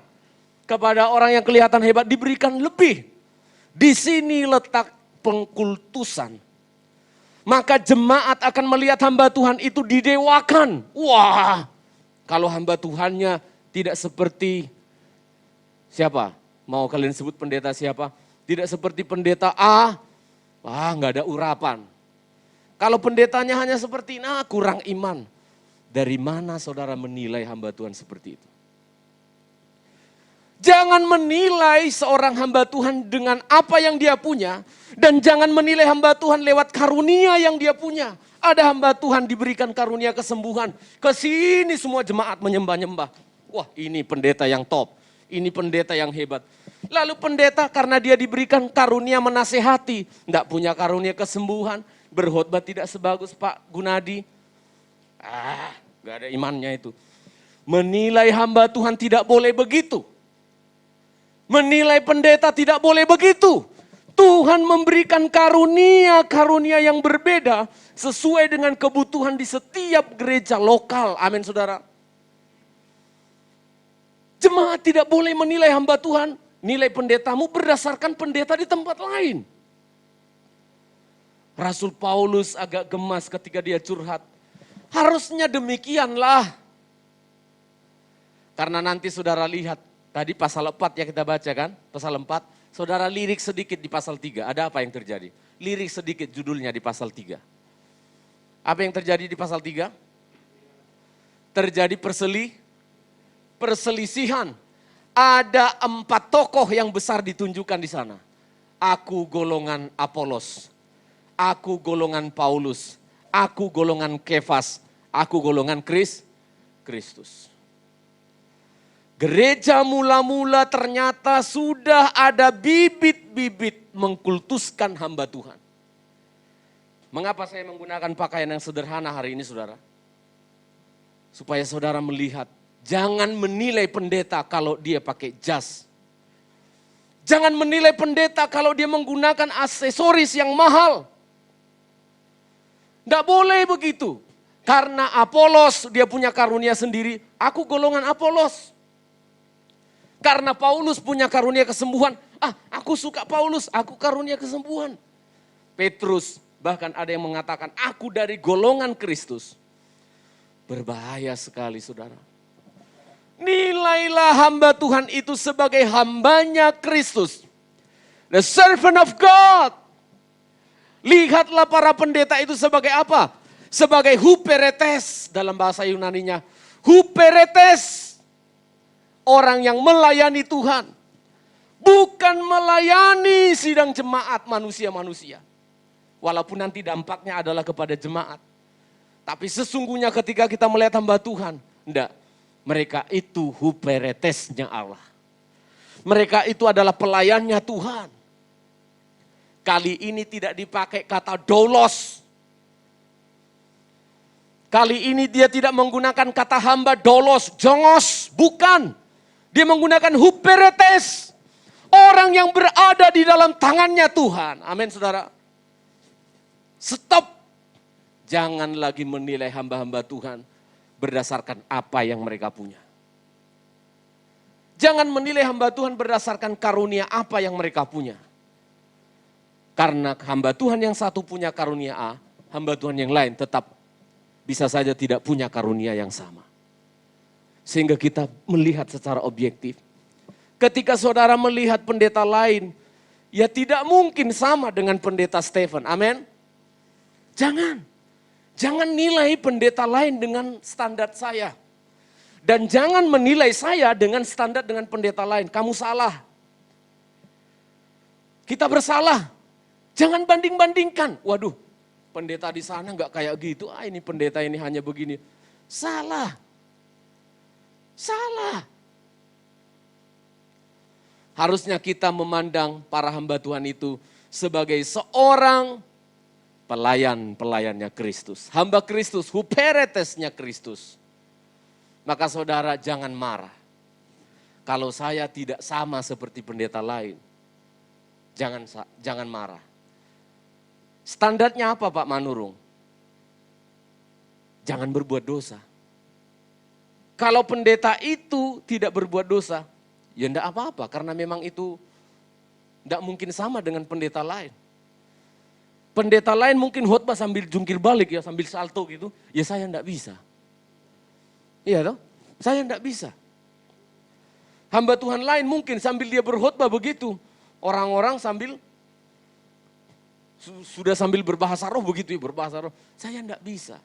Kepada orang yang kelihatan hebat, diberikan lebih. Di sini letak pengkultusan. Maka jemaat akan melihat hamba Tuhan itu didewakan. Wah, kalau hamba Tuhannya tidak seperti siapa? Mau kalian sebut pendeta siapa? Tidak seperti pendeta A, nggak ada urapan. Kalau pendetanya hanya seperti, kurang iman. Dari mana saudara menilai hamba Tuhan seperti itu? Jangan menilai seorang hamba Tuhan dengan apa yang dia punya. Dan jangan menilai hamba Tuhan lewat karunia yang dia punya. Ada hamba Tuhan diberikan karunia kesembuhan. Kesini semua jemaat menyembah-nyembah. Wah, ini pendeta yang top. Ini pendeta yang hebat. Lalu pendeta karena dia diberikan karunia menasehati. Tidak punya karunia kesembuhan. Berkhotbah tidak sebagus Pak Gunadi. Gak ada imannya itu. Menilai hamba Tuhan tidak boleh begitu. Menilai pendeta tidak boleh begitu. Tuhan memberikan karunia-karunia yang berbeda sesuai dengan kebutuhan di setiap gereja lokal. Amin, saudara. Jemaat tidak boleh menilai hamba Tuhan, nilai pendetamu berdasarkan pendeta di tempat lain. Rasul Paulus agak gemas ketika dia curhat. Harusnya demikianlah. Karena nanti saudara lihat, tadi pasal 4 ya kita baca kan, pasal 4. Saudara lirik sedikit di pasal 3, ada apa yang terjadi? Lirik sedikit judulnya di pasal 3. Apa yang terjadi di pasal 3? Terjadi perselisihan. Ada 4 tokoh yang besar ditunjukkan di sana. Aku golongan Apolos, aku golongan Paulus, aku golongan Kefas, aku golongan Kristus. Gereja mula-mula ternyata sudah ada bibit-bibit mengkultuskan hamba Tuhan. Mengapa saya menggunakan pakaian yang sederhana hari ini, saudara? Supaya saudara melihat, jangan menilai pendeta kalau dia pakai jas. Jangan menilai pendeta kalau dia menggunakan aksesoris yang mahal. Tidak boleh begitu. Karena Apolos dia punya karunia sendiri, aku golongan Apolos. Karena Paulus punya karunia kesembuhan, aku suka Paulus, aku karunia kesembuhan. Petrus bahkan ada yang mengatakan, aku dari golongan Kristus. Berbahaya sekali, saudara. Nilailah hamba Tuhan itu sebagai hambanya Kristus. The servant of God. Lihatlah para pendeta itu sebagai apa? Sebagai huperetes dalam bahasa Yunaninya. Huperetes. Orang yang melayani Tuhan. Bukan melayani sidang jemaat manusia-manusia. Walaupun nanti dampaknya adalah kepada jemaat. Tapi sesungguhnya ketika kita melihat hamba Tuhan. Enggak. Mereka itu huperetesnya Allah. Mereka itu adalah pelayannya Tuhan. Kali ini tidak dipakai kata doulos. Kali ini dia tidak menggunakan kata hamba doulos, jongos. Bukan. Dia menggunakan huperetes. Orang yang berada di dalam tangannya Tuhan. Amin, saudara. Stop. Jangan lagi menilai hamba-hamba Tuhan berdasarkan apa yang mereka punya. Jangan menilai hamba Tuhan berdasarkan karunia apa yang mereka punya. Karena hamba Tuhan yang satu punya karunia A, hamba Tuhan yang lain tetap bisa saja tidak punya karunia yang sama. Sehingga kita melihat secara objektif. Ketika saudara melihat pendeta lain, ya tidak mungkin sama dengan pendeta Stephen. Amin. Jangan. Jangan nilai pendeta lain dengan standar saya. Dan jangan menilai saya dengan standar dengan pendeta lain. Kamu salah. Kita bersalah. Jangan banding-bandingkan. Waduh, pendeta di sana nggak kayak gitu. Ini pendeta ini hanya begini. Salah. Salah. Harusnya kita memandang para hamba Tuhan itu sebagai seorang pelayan-pelayannya Kristus. Hamba Kristus, huperetesnya Kristus. Maka saudara jangan marah. Kalau saya tidak sama seperti pendeta lain, jangan marah. Standarnya apa Pak Manurung? Jangan berbuat dosa. Kalau pendeta itu tidak berbuat dosa, ya enggak apa-apa. Karena memang itu enggak mungkin sama dengan pendeta lain. Pendeta lain mungkin khotbah sambil jungkir balik ya, sambil salto gitu. Ya saya enggak bisa. Iya toh? Saya enggak bisa. Hamba Tuhan lain mungkin sambil dia berkhotbah begitu. Orang-orang sudah sambil berbahasa roh begitu ya, berbahasa roh. Saya enggak bisa.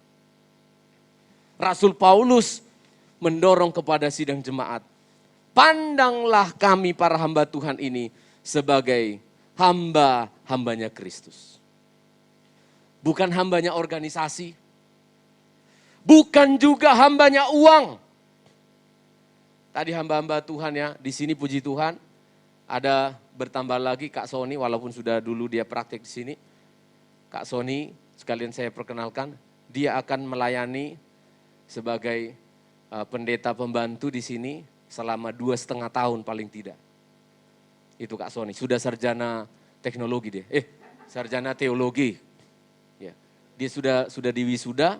Rasul Paulus mendorong kepada sidang jemaat. Pandanglah kami para hamba Tuhan ini sebagai hamba-hambanya Kristus. Bukan hambanya organisasi. Bukan juga hambanya uang. Tadi hamba-hamba Tuhan ya, di sini puji Tuhan. Ada bertambah lagi Kak Sony, walaupun sudah dulu dia praktek di sini. Kak Sony, sekalian saya perkenalkan, dia akan melayani sebagai pendeta pembantu di sini selama 2,5 tahun paling tidak. Itu Kak Sony, sudah sarjana teknologi dia. Sarjana teologi. Ya. Dia sudah diwisuda,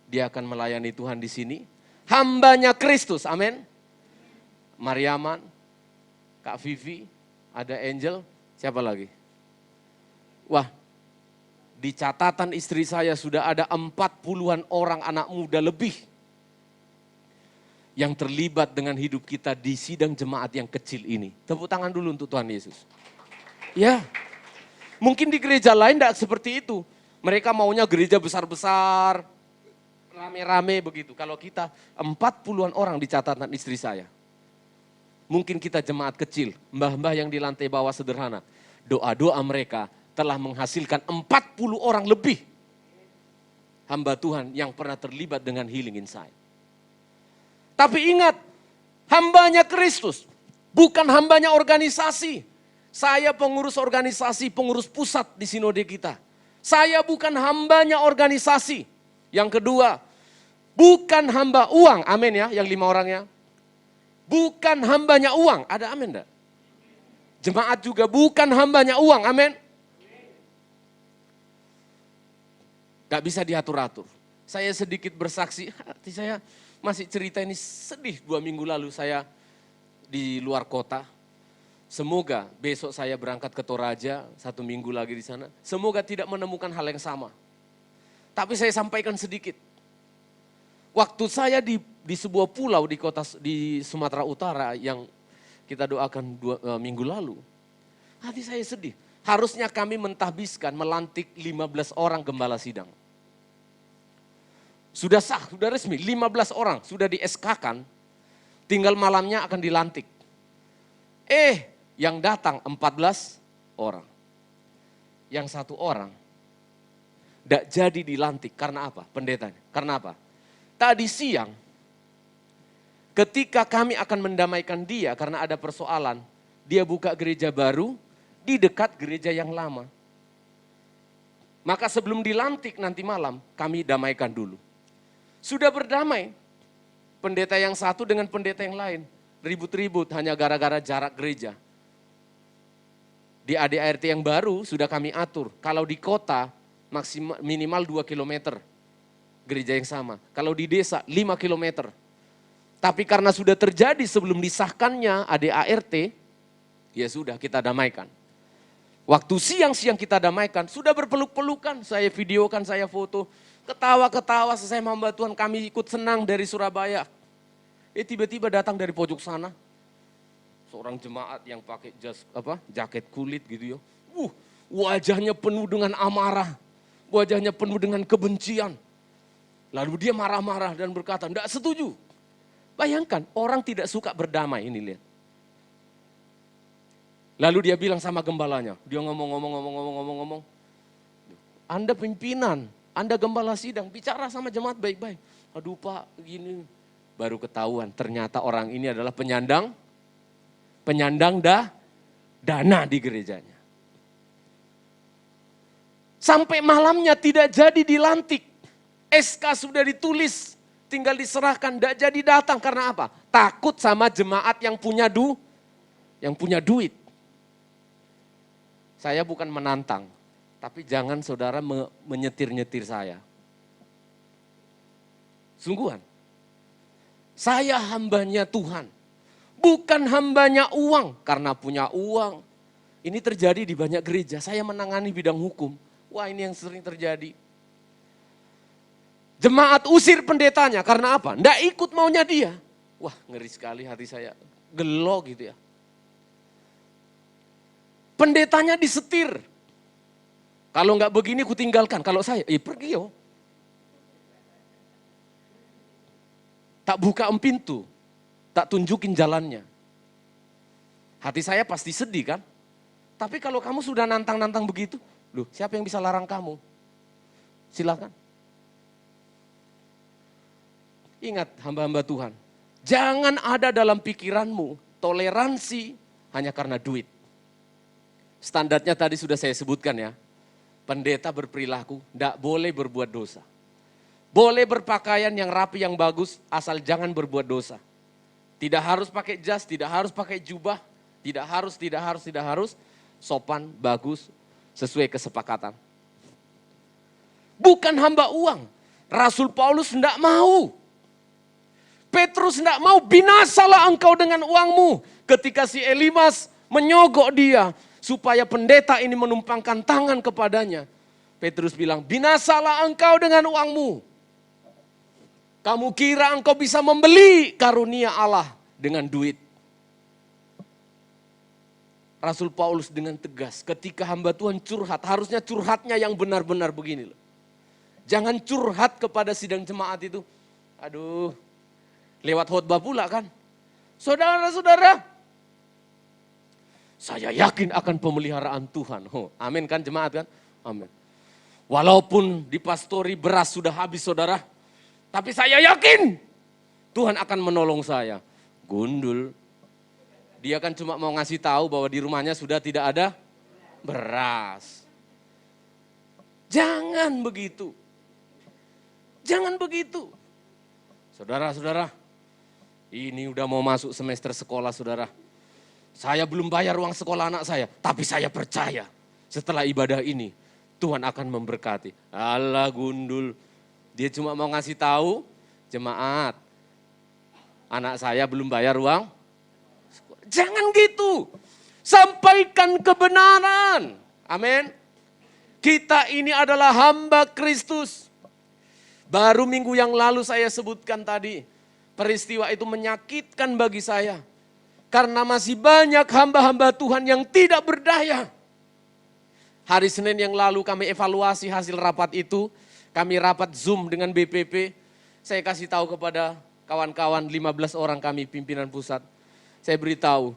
dia akan melayani Tuhan di sini. Hambanya Kristus, amin. Mariaman, Kak Vivi, ada Angel, siapa lagi? Wah, di catatan istri saya sudah ada 40-an orang anak muda lebih yang terlibat dengan hidup kita di sidang jemaat yang kecil ini. Tepuk tangan dulu untuk Tuhan Yesus. Ya, mungkin di gereja lain tidak seperti itu. Mereka maunya gereja besar-besar, rame-rame begitu. Kalau kita 40-an orang di catatan istri saya. Mungkin kita jemaat kecil, mbah-mbah yang di lantai bawah sederhana. Doa-doa mereka telah menghasilkan 40 orang lebih hamba Tuhan yang pernah terlibat dengan Healing Inside. Tapi ingat, hambanya Kristus, bukan hambanya organisasi. Saya pengurus organisasi, pengurus pusat di sinode kita. Saya bukan hambanya organisasi. Yang kedua, bukan hamba uang, amin ya, yang 5 orangnya. Bukan hambanya uang, ada amin enggak? Jemaat juga bukan hambanya uang, amin. Gak bisa diatur-atur. Saya sedikit bersaksi, hati saya masih cerita ini sedih. 2 minggu lalu saya di luar kota. Semoga besok saya berangkat ke Toraja, 1 minggu lagi di sana. Semoga tidak menemukan hal yang sama. Tapi saya sampaikan sedikit. Waktu saya di sebuah pulau di Sumatera Utara yang kita doakan 2 minggu lalu. Hati saya sedih. Harusnya kami mentahbiskan, melantik 15 orang gembala sidang. Sudah sah, sudah resmi, 15 orang sudah di SK-kan, tinggal malamnya akan dilantik. Yang datang 14 orang. Yang 1 orang tidak jadi dilantik, karena apa? Pendetanya, karena apa? Tadi siang, ketika kami akan mendamaikan dia karena ada persoalan, dia buka gereja baru, di dekat gereja yang lama. Maka sebelum dilantik nanti malam, kami damaikan dulu. Sudah berdamai, pendeta yang satu dengan pendeta yang lain. Ribut-ribut hanya gara-gara jarak gereja. Di ADART yang baru sudah kami atur, kalau di kota minimal 2 kilometer gereja yang sama. Kalau di desa 5 kilometer. Tapi karena sudah terjadi sebelum disahkannya ADART, ya sudah kita damaikan. Waktu siang-siang kita damaikan, sudah berpeluk-pelukan, saya videokan, saya foto. Ketawa-ketawa, selesai hamba Tuhan, kami ikut senang dari Surabaya. Tiba-tiba datang dari pojok sana, seorang jemaat yang pakai jaket kulit gitu ya. Wajahnya penuh dengan amarah, wajahnya penuh dengan kebencian. Lalu dia marah-marah dan berkata, "Enggak setuju." Bayangkan, orang tidak suka berdamai, ini lihat. Lalu dia bilang sama gembalanya, dia ngomong. Anda pimpinan, Anda gembala sidang, bicara sama jemaat baik-baik. Aduh Pak, gini. Baru ketahuan, ternyata orang ini adalah penyandang dana di gerejanya. Sampai malamnya tidak jadi dilantik. SK sudah ditulis, tinggal diserahkan, tidak jadi datang. Karena apa? Takut sama jemaat yang punya duit. Saya bukan menantang, tapi jangan saudara menyetir-nyetir saya. Sungguhan, saya hambanya Tuhan, bukan hambanya uang. Karena punya uang, ini terjadi di banyak gereja. Saya menangani bidang hukum, wah ini yang sering terjadi. Jemaat usir pendetanya, karena apa? Nggak ikut maunya dia. Wah ngeri sekali, hati saya gelo gitu ya. Pendetanya disetir. Kalau nggak begini ku tinggalkan. Kalau saya, pergi yo. Tak buka pintu, tak tunjukin jalannya. Hati saya pasti sedih kan. Tapi kalau kamu sudah nantang-nantang begitu, loh siapa yang bisa larang kamu? Silakan. Ingat hamba-hamba Tuhan, jangan ada dalam pikiranmu toleransi hanya karena duit. Standarnya tadi sudah saya sebutkan ya, pendeta berperilaku, tidak boleh berbuat dosa. Boleh berpakaian yang rapi, yang bagus, asal jangan berbuat dosa. Tidak harus pakai jas, tidak harus pakai jubah, tidak harus. Sopan, bagus, sesuai kesepakatan. Bukan hamba uang. Rasul Paulus tidak mau. Petrus tidak mau, binasalah engkau dengan uangmu. Ketika si Elimas menyogok dia, supaya pendeta ini menumpangkan tangan kepadanya. Petrus bilang, binasalah engkau dengan uangmu. Kamu kira engkau bisa membeli karunia Allah dengan duit. Rasul Paulus dengan tegas, ketika hamba Tuhan curhat, harusnya curhatnya yang benar-benar begini loh. Jangan curhat kepada sidang jemaat itu. Aduh, lewat khotbah pula kan. Saudara-saudara, saya yakin akan pemeliharaan Tuhan. Oh, amin kan jemaat kan? Amin. Walaupun dipastori beras sudah habis saudara, tapi saya yakin Tuhan akan menolong saya. Gundul. Dia kan cuma mau ngasih tahu bahwa di rumahnya sudah tidak ada beras. Jangan begitu. Jangan begitu. Saudara-saudara, ini udah mau masuk semester sekolah saudara. Saya belum bayar uang sekolah anak saya, tapi saya percaya setelah ibadah ini Tuhan akan memberkati. Alah gundul. Dia cuma mau ngasih tahu, jemaat, anak saya belum bayar uang. Jangan gitu. Sampaikan kebenaran. Amin. Kita ini adalah hamba Kristus. Baru minggu yang lalu saya sebutkan tadi, peristiwa itu menyakitkan bagi saya. Karena masih banyak hamba-hamba Tuhan yang tidak berdaya. Hari Senin yang lalu kami evaluasi hasil rapat itu. Kami rapat Zoom dengan BPP. Saya kasih tahu kepada kawan-kawan 15 orang kami pimpinan pusat. Saya beritahu,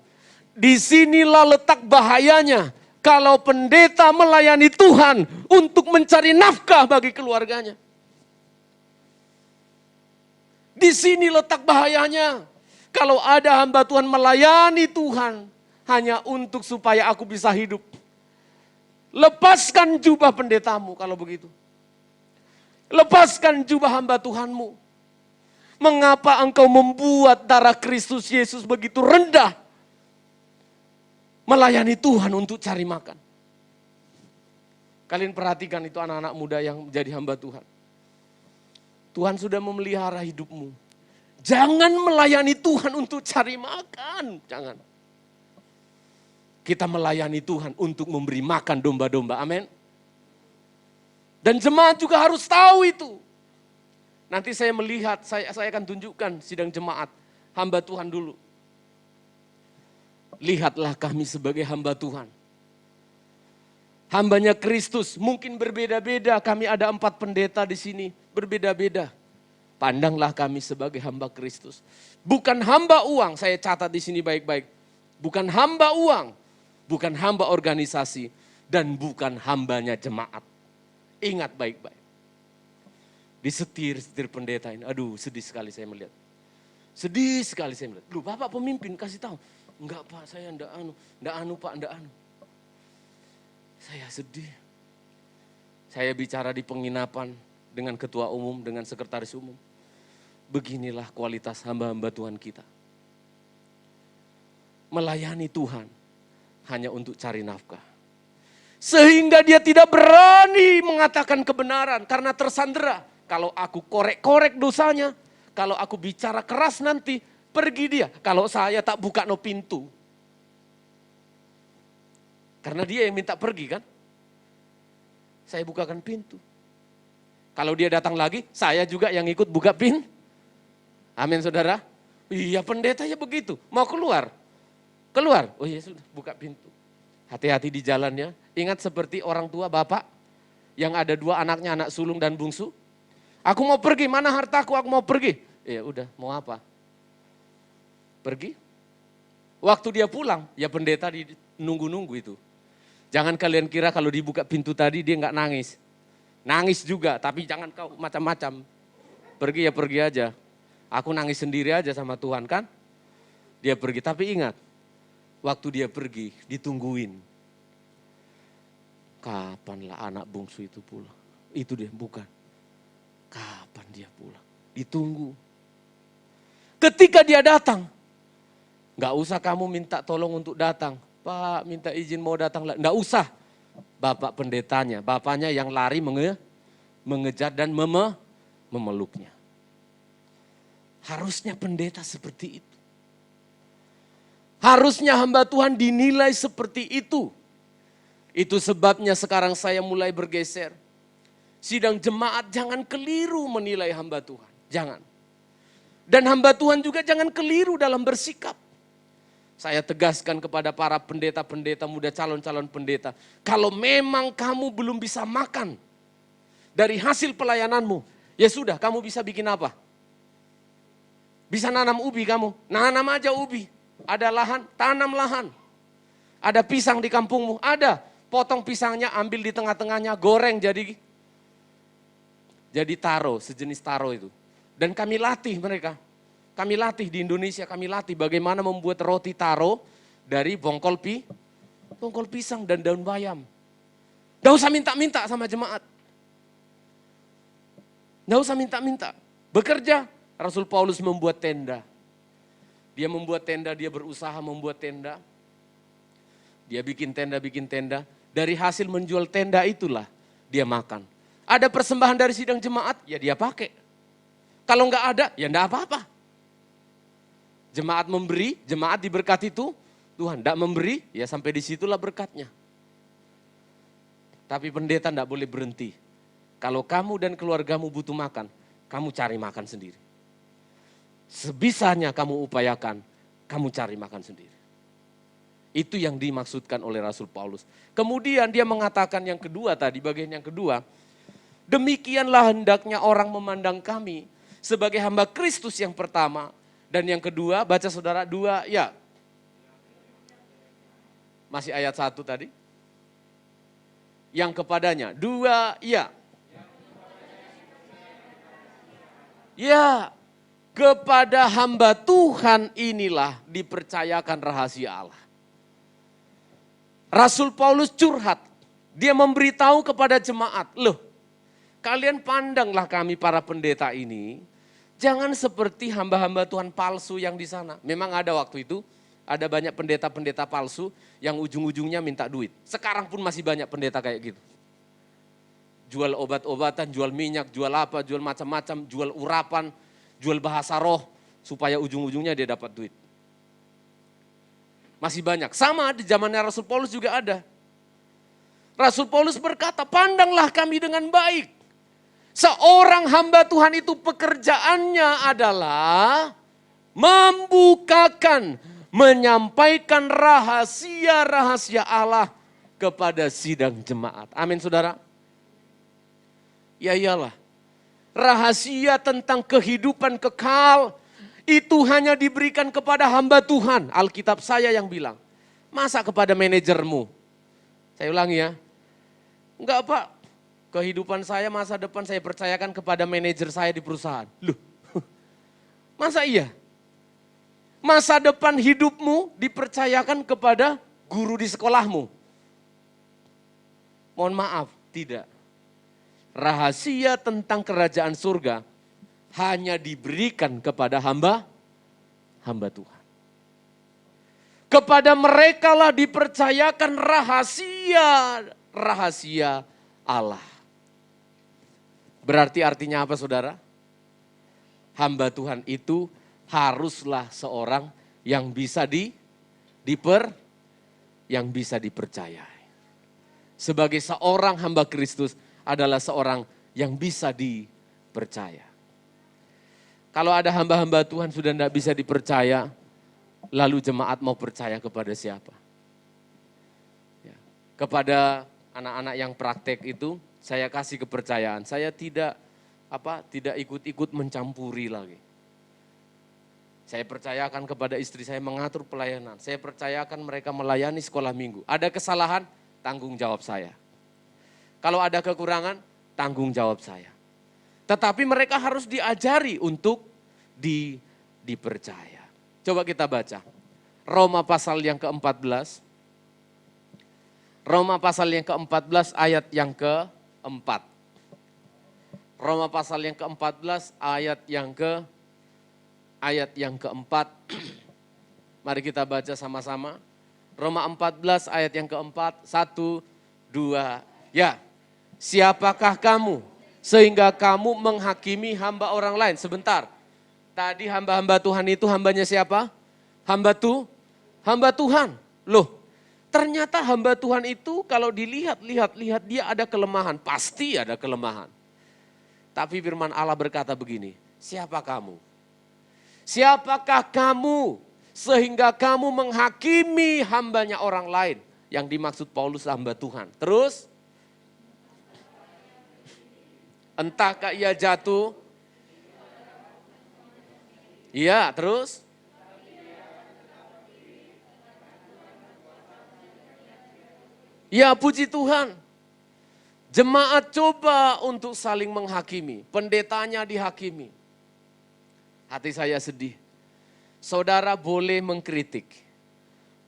disinilah letak bahayanya kalau pendeta melayani Tuhan untuk mencari nafkah bagi keluarganya. Di sini letak bahayanya. Kalau ada hamba Tuhan melayani Tuhan hanya untuk supaya aku bisa hidup. Lepaskan jubah pendetamu kalau begitu. Lepaskan jubah hamba Tuhanmu. Mengapa engkau membuat darah Kristus Yesus begitu rendah? Melayani Tuhan untuk cari makan. Kalian perhatikan itu anak-anak muda yang menjadi hamba Tuhan. Tuhan sudah memelihara hidupmu. Jangan melayani Tuhan untuk cari makan. Jangan. Kita melayani Tuhan untuk memberi makan domba-domba. Amin. Dan jemaat juga harus tahu itu. Nanti saya melihat, saya akan tunjukkan sidang jemaat. Hamba Tuhan dulu. Lihatlah kami sebagai hamba Tuhan. Hambanya Kristus mungkin berbeda-beda. Kami ada 4 pendeta di sini. Berbeda-beda. Pandanglah kami sebagai hamba Kristus. Bukan hamba uang, saya catat di sini baik-baik. Bukan hamba uang, bukan hamba organisasi, dan bukan hambanya jemaat. Ingat baik-baik. Disetir pendeta ini, aduh sedih sekali saya melihat. Sedih sekali saya melihat. Loh Bapak pemimpin kasih tahu. Enggak Pak, saya enggak anu Pak, enggak anu. Saya sedih. Saya bicara di penginapan dengan ketua umum, dengan sekretaris umum. Beginilah kualitas hamba-hamba Tuhan kita. Melayani Tuhan hanya untuk cari nafkah. Sehingga dia tidak berani mengatakan kebenaran karena tersandera. Kalau aku korek-korek dosanya, kalau aku bicara keras nanti, pergi dia. Kalau saya tak buka no pintu. Karena dia yang minta pergi kan. Saya bukakan pintu. Kalau dia datang lagi, saya juga yang ikut buka pintu. Amin saudara. Iya pendeta ya begitu. Mau keluar. Keluar. Oh iya sudah buka pintu. Hati-hati di jalannya. Ingat seperti orang tua bapak. Yang ada 2 anaknya, anak sulung dan bungsu. Aku mau pergi, mana hartaku, aku mau pergi. Ya udah mau apa? Pergi. Waktu dia pulang, ya pendeta nunggu-nunggu itu. Jangan kalian kira kalau dibuka pintu tadi dia nggak nangis. Nangis juga, tapi jangan kau macam-macam. Pergi ya pergi aja. Aku nangis sendiri aja sama Tuhan kan. Dia pergi, tapi ingat. Waktu dia pergi, ditungguin. Kapanlah anak bungsu itu pulang? Itu dia, bukan. Kapan? Kapan dia pulang? Ditunggu. Ketika dia datang, nggak usah kamu minta tolong untuk datang. Pak, minta izin mau datang. Nggak usah. Bapak pendetanya, bapaknya yang lari mengejar dan memeluknya. Harusnya pendeta seperti itu. Harusnya hamba Tuhan dinilai seperti itu. Itu sebabnya sekarang saya mulai bergeser. Sidang jemaat jangan keliru menilai hamba Tuhan. Jangan. Dan hamba Tuhan juga jangan keliru dalam bersikap. Saya tegaskan kepada para pendeta-pendeta muda, calon-calon pendeta. Kalau memang kamu belum bisa makan dari hasil pelayananmu, ya sudah, kamu bisa bikin apa? Bisa nanam ubi kamu, nanam aja ubi. Ada lahan, tanam lahan. Ada pisang di kampungmu, ada. Potong pisangnya, ambil di tengah-tengahnya, goreng jadi taro, sejenis taro itu. Dan kami latih mereka. Kami latih di Indonesia, kami latih bagaimana membuat roti taro dari bongkol pisang dan daun bayam. Nggak usah minta-minta sama jemaat. Nggak usah minta-minta. Bekerja, Rasul Paulus membuat tenda. Dia membuat tenda, dia berusaha membuat tenda. Dia bikin tenda. Dari hasil menjual tenda itulah dia makan. Ada persembahan dari sidang jemaat, ya dia pakai. Kalau nggak ada, ya nggak apa-apa. Jemaat memberi, jemaat diberkati itu, Tuhan tidak memberi, ya sampai disitulah berkatnya. Tapi pendeta tidak boleh berhenti. Kalau kamu dan keluargamu butuh makan, kamu cari makan sendiri. Sebisanya kamu upayakan, kamu cari makan sendiri. Itu yang dimaksudkan oleh Rasul Paulus. Kemudian dia mengatakan yang kedua tadi, bagian yang kedua, demikianlah hendaknya orang memandang kami sebagai hamba Kristus yang pertama. Dan yang kedua, baca saudara, 2, ya. Masih ayat 1 tadi. Yang kepadanya, 2, ya. Ya, kepada hamba Tuhan inilah dipercayakan rahasia Allah. Rasul Paulus curhat, dia memberitahu kepada jemaat, loh, kalian pandanglah kami para pendeta ini, jangan seperti hamba-hamba Tuhan palsu yang di sana. Memang ada waktu itu, ada banyak pendeta-pendeta palsu yang ujung-ujungnya minta duit. Sekarang pun masih banyak pendeta kayak gitu. Jual obat-obatan, jual minyak, jual apa, jual macam-macam, jual urapan, jual bahasa roh, supaya ujung-ujungnya dia dapat duit. Masih banyak. Sama di zamannya Rasul Paulus juga ada. Rasul Paulus berkata, pandanglah kami dengan baik. Seorang hamba Tuhan itu pekerjaannya adalah membukakan, menyampaikan rahasia-rahasia Allah kepada sidang jemaat. Amin saudara. Ya iyalah, rahasia tentang kehidupan kekal itu hanya diberikan kepada hamba Tuhan. Alkitab saya yang bilang, masa kepada manajermu? Saya ulangi ya, enggak Pak. Kehidupan saya, masa depan saya percayakan kepada manajer saya di perusahaan. Loh, masa iya? Masa depan hidupmu dipercayakan kepada guru di sekolahmu? Mohon maaf, tidak. Rahasia tentang kerajaan surga hanya diberikan kepada hamba Tuhan. Kepada merekalah dipercayakan rahasia Allah. Berarti artinya apa saudara? Hamba Tuhan itu haruslah seorang yang bisa dipercayai. Sebagai seorang hamba Kristus adalah seorang yang bisa dipercaya. Kalau ada hamba-hamba Tuhan sudah tidak bisa dipercaya, lalu jemaat mau percaya kepada siapa? Ya, kepada anak-anak yang praktek itu, saya kasih kepercayaan. Saya tidak ikut-ikut mencampuri lagi. Saya percayakan kepada istri saya mengatur pelayanan. Saya percayakan mereka melayani sekolah minggu. Ada kesalahan, tanggung jawab saya. Kalau ada kekurangan, tanggung jawab saya. Tetapi mereka harus diajari untuk dipercaya. Coba kita baca. Roma pasal yang ke-14. Roma pasal yang ke-14 ayat yang ke-4. Roma pasal yang ke-14 ayat yang keempat. Mari kita baca sama-sama. Roma 14 ayat yang keempat. 1, 2, ya. Siapakah kamu sehingga kamu menghakimi hamba orang lain? Sebentar. Tadi hamba-hamba Tuhan itu hambanya siapa? Hamba Tuhan. Loh, ternyata hamba Tuhan itu kalau dilihat dia ada kelemahan. Pasti ada kelemahan. Tapi firman Allah berkata begini, siapa kamu? Siapakah kamu sehingga kamu menghakimi hambanya orang lain? Yang dimaksud Paulus hamba Tuhan. Terus, entahkah ia jatuh? Iya, terus? Ya, puji Tuhan. Jemaat coba untuk saling menghakimi, pendetanya dihakimi. Hati saya sedih. Saudara boleh mengkritik,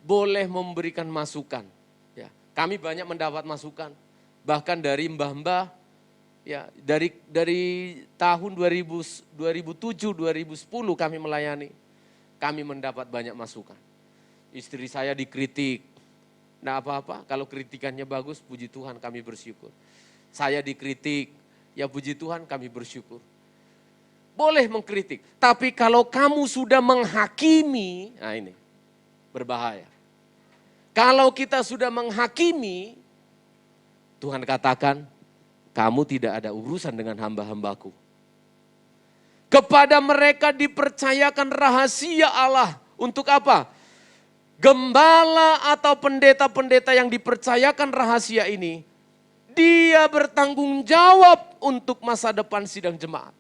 boleh memberikan masukan. Ya, kami banyak mendapat masukan, bahkan dari mbah-mbah. Ya, dari tahun 2007-2010 kami melayani, kami mendapat banyak masukan. Istri saya dikritik, nah apa-apa, kalau kritikannya bagus, puji Tuhan kami bersyukur. Saya dikritik, ya puji Tuhan kami bersyukur. Boleh mengkritik, tapi kalau kamu sudah menghakimi, nah ini berbahaya. Kalau kita sudah menghakimi, Tuhan katakan, kamu tidak ada urusan dengan hamba-hambaku. Kepada mereka dipercayakan rahasia Allah. Untuk apa? Gembala atau pendeta-pendeta yang dipercayakan rahasia ini, dia bertanggung jawab untuk masa depan sidang jemaat.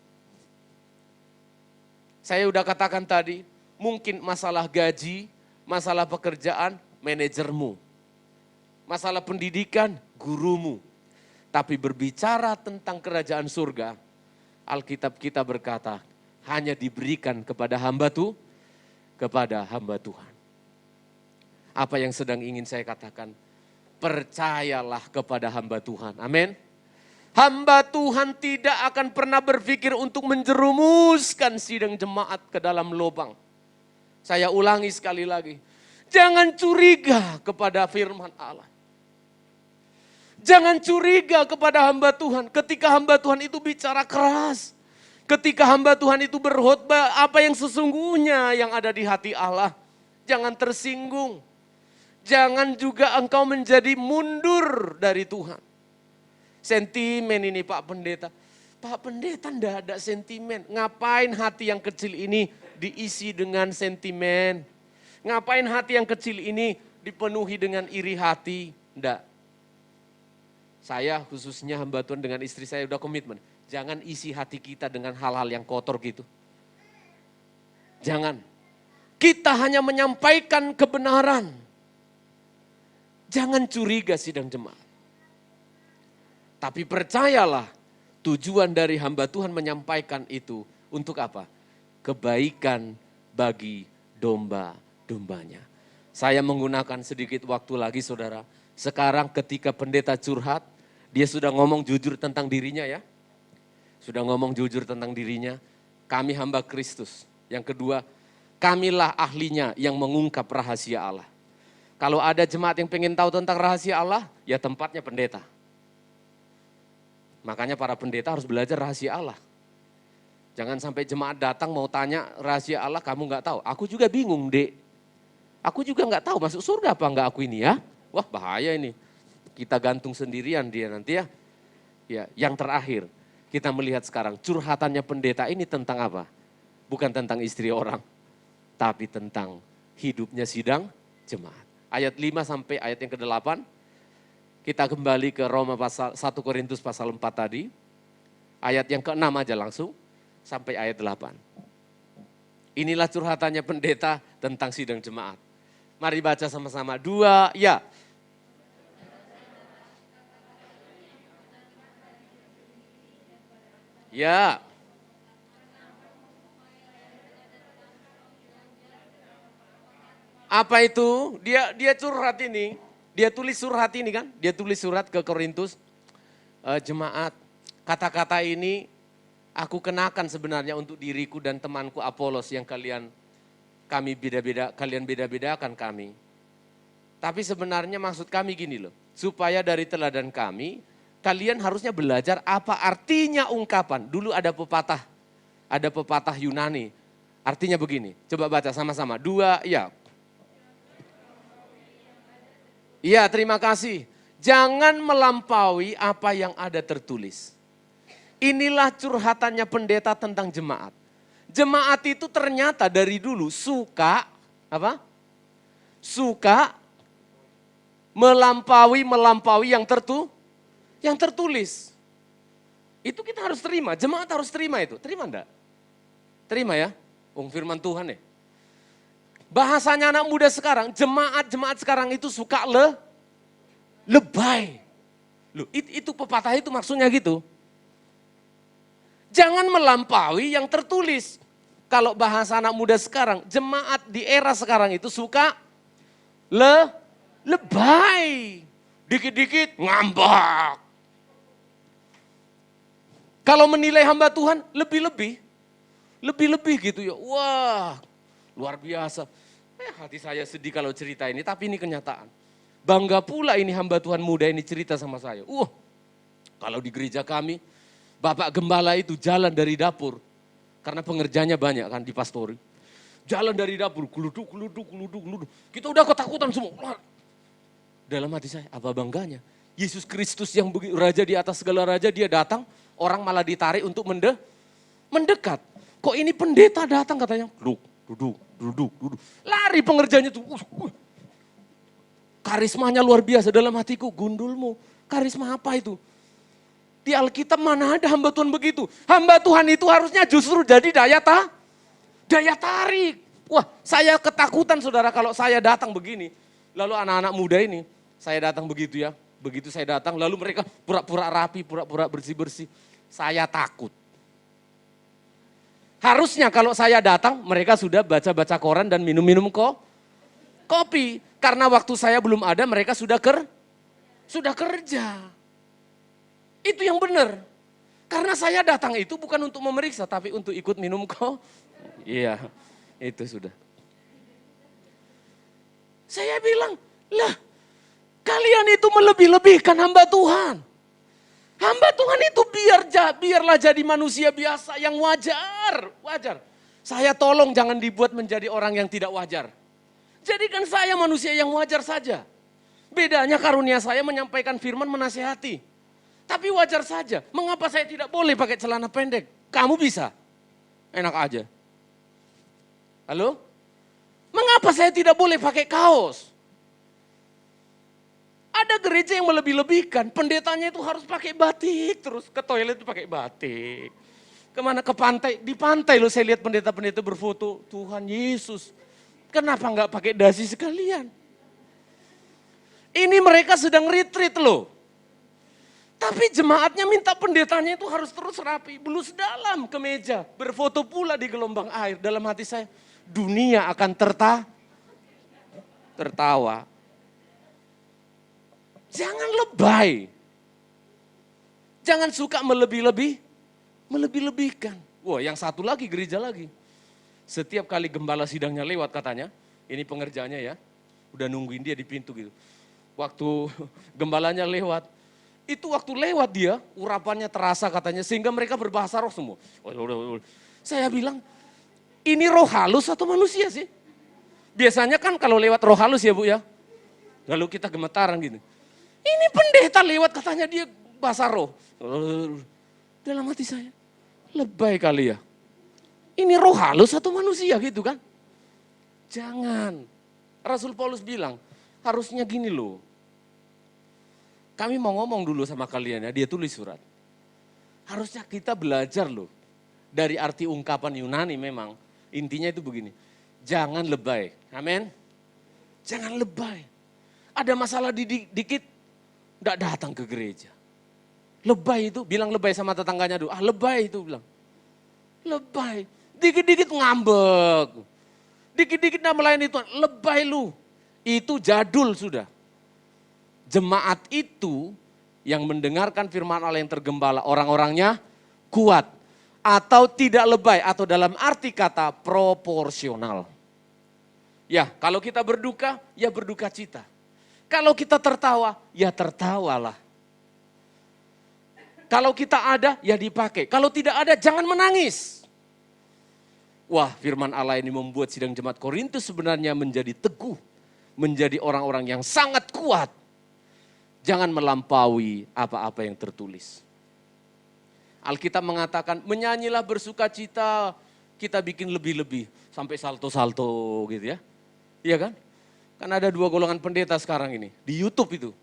Saya udah katakan tadi, mungkin masalah gaji, masalah pekerjaan, manajermu. Masalah pendidikan, gurumu. Tapi berbicara tentang kerajaan surga, Alkitab kita berkata, hanya diberikan kepada hamba Tuhan. Apa yang sedang ingin saya katakan? Percayalah kepada hamba Tuhan. Amin. Hamba Tuhan tidak akan pernah berpikir untuk menjerumuskan sidang jemaat ke dalam lubang. Saya ulangi sekali lagi. Jangan curiga kepada firman Allah. Jangan curiga kepada hamba Tuhan ketika hamba Tuhan itu bicara keras. Ketika hamba Tuhan itu berkhotbah apa yang sesungguhnya yang ada di hati Allah. Jangan tersinggung. Jangan juga engkau menjadi mundur dari Tuhan. Sentimen ini Pak Pendeta. Pak Pendeta enggak ada sentimen. Ngapain hati yang kecil ini diisi dengan sentimen? Ngapain hati yang kecil ini dipenuhi dengan iri hati? Enggak. Saya khususnya hamba Tuhan dengan istri saya udah komitmen. Jangan isi hati kita dengan hal-hal yang kotor gitu. Jangan. Kita hanya menyampaikan kebenaran. Jangan curiga sidang jemaat. Tapi percayalah, tujuan dari hamba Tuhan menyampaikan itu untuk apa? Kebaikan bagi domba-dombanya. Saya menggunakan sedikit waktu lagi saudara. Sekarang ketika pendeta curhat, dia sudah ngomong jujur tentang dirinya ya. Sudah ngomong jujur tentang dirinya. Kami hamba Kristus. Yang kedua, kamilah ahlinya yang mengungkap rahasia Allah. Kalau ada jemaat yang pengen tahu tentang rahasia Allah, ya tempatnya pendeta. Makanya para pendeta harus belajar rahasia Allah. Jangan sampai jemaat datang mau tanya rahasia Allah, kamu nggak tahu. Aku juga bingung, Dek. Aku juga nggak tahu masuk surga apa enggak aku ini ya. Wah bahaya ini. Kita gantung sendirian dia nanti ya. Ya, yang terakhir kita melihat sekarang curhatannya pendeta ini tentang apa? Bukan tentang istri orang, tapi tentang hidupnya sidang jemaat. Ayat 5 sampai ayat yang ke-8. Kita kembali ke Roma pasal 1 Korintus pasal 4 tadi. Ayat yang ke-6 aja langsung sampai ayat 8. Inilah curhatannya pendeta tentang sidang jemaat. Mari baca sama-sama. 2, ya. Ya. Apa itu? Dia curhat ini. Dia tulis surat ini kan. Dia tulis surat ke Korintus. Jemaat. Kata-kata ini aku kenakan sebenarnya untuk diriku dan temanku Apolos yang kalian beda-bedakan kami. Tapi sebenarnya maksud kami gini loh, supaya dari teladan kami, kalian harusnya belajar apa artinya ungkapan. Dulu ada pepatah Yunani, artinya begini, coba baca sama-sama, 2, ya. Iya, terima kasih. Jangan melampaui apa yang ada tertulis. Inilah curhatannya pendeta tentang jemaat. Jemaat itu ternyata dari dulu suka melampaui yang tertulis. Itu kita harus terima, jemaat harus terima itu. Terima enggak? Terima ya, firman Tuhan ya. Bahasanya anak muda sekarang, jemaat sekarang itu suka lebay. Loh, itu pepatah itu maksudnya gitu. Jangan melampaui yang tertulis. Kalau bahasa anak muda sekarang, jemaat di era sekarang itu suka lebay. Dikit-dikit ngambek. Kalau menilai hamba Tuhan lebih-lebih gitu ya. Wah, luar biasa. Hati saya sedih kalau cerita ini, tapi ini kenyataan. Bangga pula ini hamba Tuhan muda ini cerita sama saya. Kalau di gereja kami, Bapak Gembala itu jalan dari dapur. Karena pengerjanya banyak kan di pastori. Jalan dari dapur, geluduk. Kita udah ketakutan semua. Dalam hati saya, apa bangganya? Yesus Kristus yang raja di atas segala raja, dia datang, orang malah ditarik untuk mendekat. Kok ini pendeta datang katanya, duduk. Lari pengerjanya tuh. Karismanya luar biasa dalam hatiku, gundulmu. Karisma apa itu? Di Alkitab mana ada hamba Tuhan begitu? Hamba Tuhan itu harusnya justru jadi daya tarik. Wah, saya ketakutan saudara kalau saya datang begini. Lalu anak-anak muda ini, saya datang begitu ya. Begitu saya datang, lalu mereka pura-pura rapi, pura-pura bersih-bersih. Saya takut. Harusnya kalau saya datang, mereka sudah baca-baca koran dan minum-minum kopi. Karena waktu saya belum ada, mereka sudah kerja. Itu yang benar. Karena saya datang itu bukan untuk memeriksa, tapi untuk ikut minum Iya, itu sudah. Saya bilang, lah kalian itu melebih-lebihkan hamba Tuhan. Hamba Tuhan itu biarlah jadi manusia biasa yang wajar. Saya tolong jangan dibuat menjadi orang yang tidak wajar. Jadikan saya manusia yang wajar saja. Bedanya karunia saya menyampaikan firman menasihati. Tapi wajar saja, mengapa saya tidak boleh pakai celana pendek? Kamu bisa, enak aja. Halo? Mengapa saya tidak boleh pakai kaos? Ada gereja yang melebih-lebihkan, pendetanya itu harus pakai batik, terus ke toilet itu pakai batik. Kemana? Ke pantai, di pantai loh saya lihat pendeta-pendeta berfoto, Tuhan Yesus. Kenapa enggak pakai dasi sekalian? Ini mereka sedang retreat loh. Tapi jemaatnya minta pendetanya itu harus terus rapi, belus dalam ke meja, berfoto pula di gelombang air. Dalam hati saya, dunia akan tertawa. Jangan lebay. Jangan suka melebih-lebihkan. Wah, yang satu lagi, gereja lagi. Setiap kali gembala sidangnya lewat katanya, ini pengerjanya ya, udah nungguin dia di pintu gitu. Waktu gembalanya lewat, itu waktu lewat dia, urapannya terasa katanya, sehingga mereka berbahasa roh semua. Saya bilang, ini roh halus atau manusia sih? Biasanya kan kalau lewat roh halus ya Bu ya, lalu kita gemetaran gitu. Ini pendeta lewat katanya dia bahasa roh. Dalam hati saya, lebay kali ya. Ini roh halus atau manusia gitu kan? Jangan. Rasul Paulus bilang, harusnya gini loh. Kami mau ngomong dulu sama kalian ya, dia tulis surat. Harusnya kita belajar loh. Dari arti ungkapan Yunani memang, intinya itu begini. Jangan lebay, amin. Jangan lebay. Ada masalah dikit, enggak datang ke gereja. Lebay itu, bilang lebay sama tetangganya dulu. Lebay itu bilang. Lebay, dikit-dikit ngambek. Dikit-dikit nak melayani Tuhan, lebay lu. Itu jadul sudah. Jemaat itu yang mendengarkan firman Allah yang tergembala, orang-orangnya kuat. atau tidak lebay, atau dalam arti kata proporsional. Ya, kalau kita berduka, ya berduka cita. Kalau kita tertawa, ya tertawalah. Kalau kita ada, ya dipakai. Kalau tidak ada, jangan menangis. Wah, firman Allah ini membuat sidang jemaat Korintus sebenarnya menjadi teguh. Menjadi orang-orang yang sangat kuat. Jangan melampaui apa-apa yang tertulis. Alkitab mengatakan, menyanyilah bersuka cita, kita bikin lebih-lebih. Sampai salto-salto gitu ya. Iya kan? Kan ada dua golongan pendeta sekarang ini, di YouTube itu.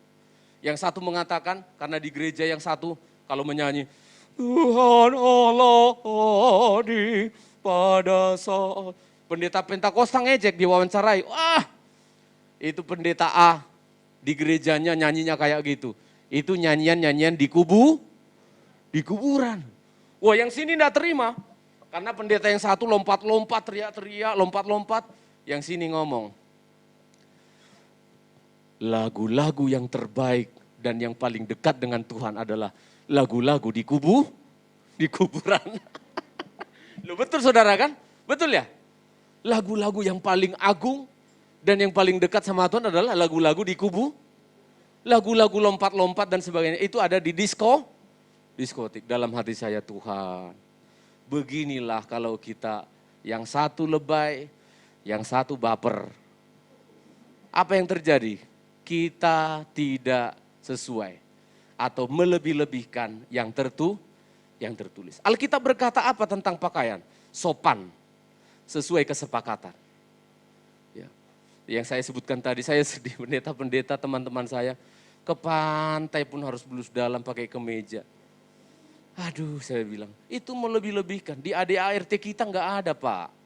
Yang satu mengatakan, karena di gereja yang satu, kalau menyanyi, Tuhan Allah hadir pada saat. Pendeta Pentakosta ngejek diwawancarai, wah itu pendeta A, di gerejanya nyanyinya kayak gitu. Itu nyanyian-nyanyian di kuburan. Wah yang sini enggak terima, karena pendeta yang satu lompat-lompat, teriak-teriak, lompat-lompat. Yang sini ngomong, lagu-lagu yang terbaik dan yang paling dekat dengan Tuhan adalah lagu-lagu di kuburan. Loh betul saudara kan? Betul ya? Lagu-lagu yang paling agung dan yang paling dekat sama Tuhan adalah lagu-lagu di lagu-lagu lompat-lompat dan sebagainya. Itu ada di diskotik. Dalam hati saya, Tuhan, beginilah kalau kita yang satu lebay, yang satu baper. Apa yang terjadi? Kita tidak sesuai atau melebih-lebihkan yang tertulis. Alkitab berkata apa tentang pakaian? Sopan, sesuai kesepakatan. Ya. Yang saya sebutkan tadi, saya sedih pendeta-pendeta teman-teman saya, ke pantai pun harus blus dalam pakai kemeja. Aduh saya bilang, itu melebih-lebihkan. Di ADART kita enggak ada Pak.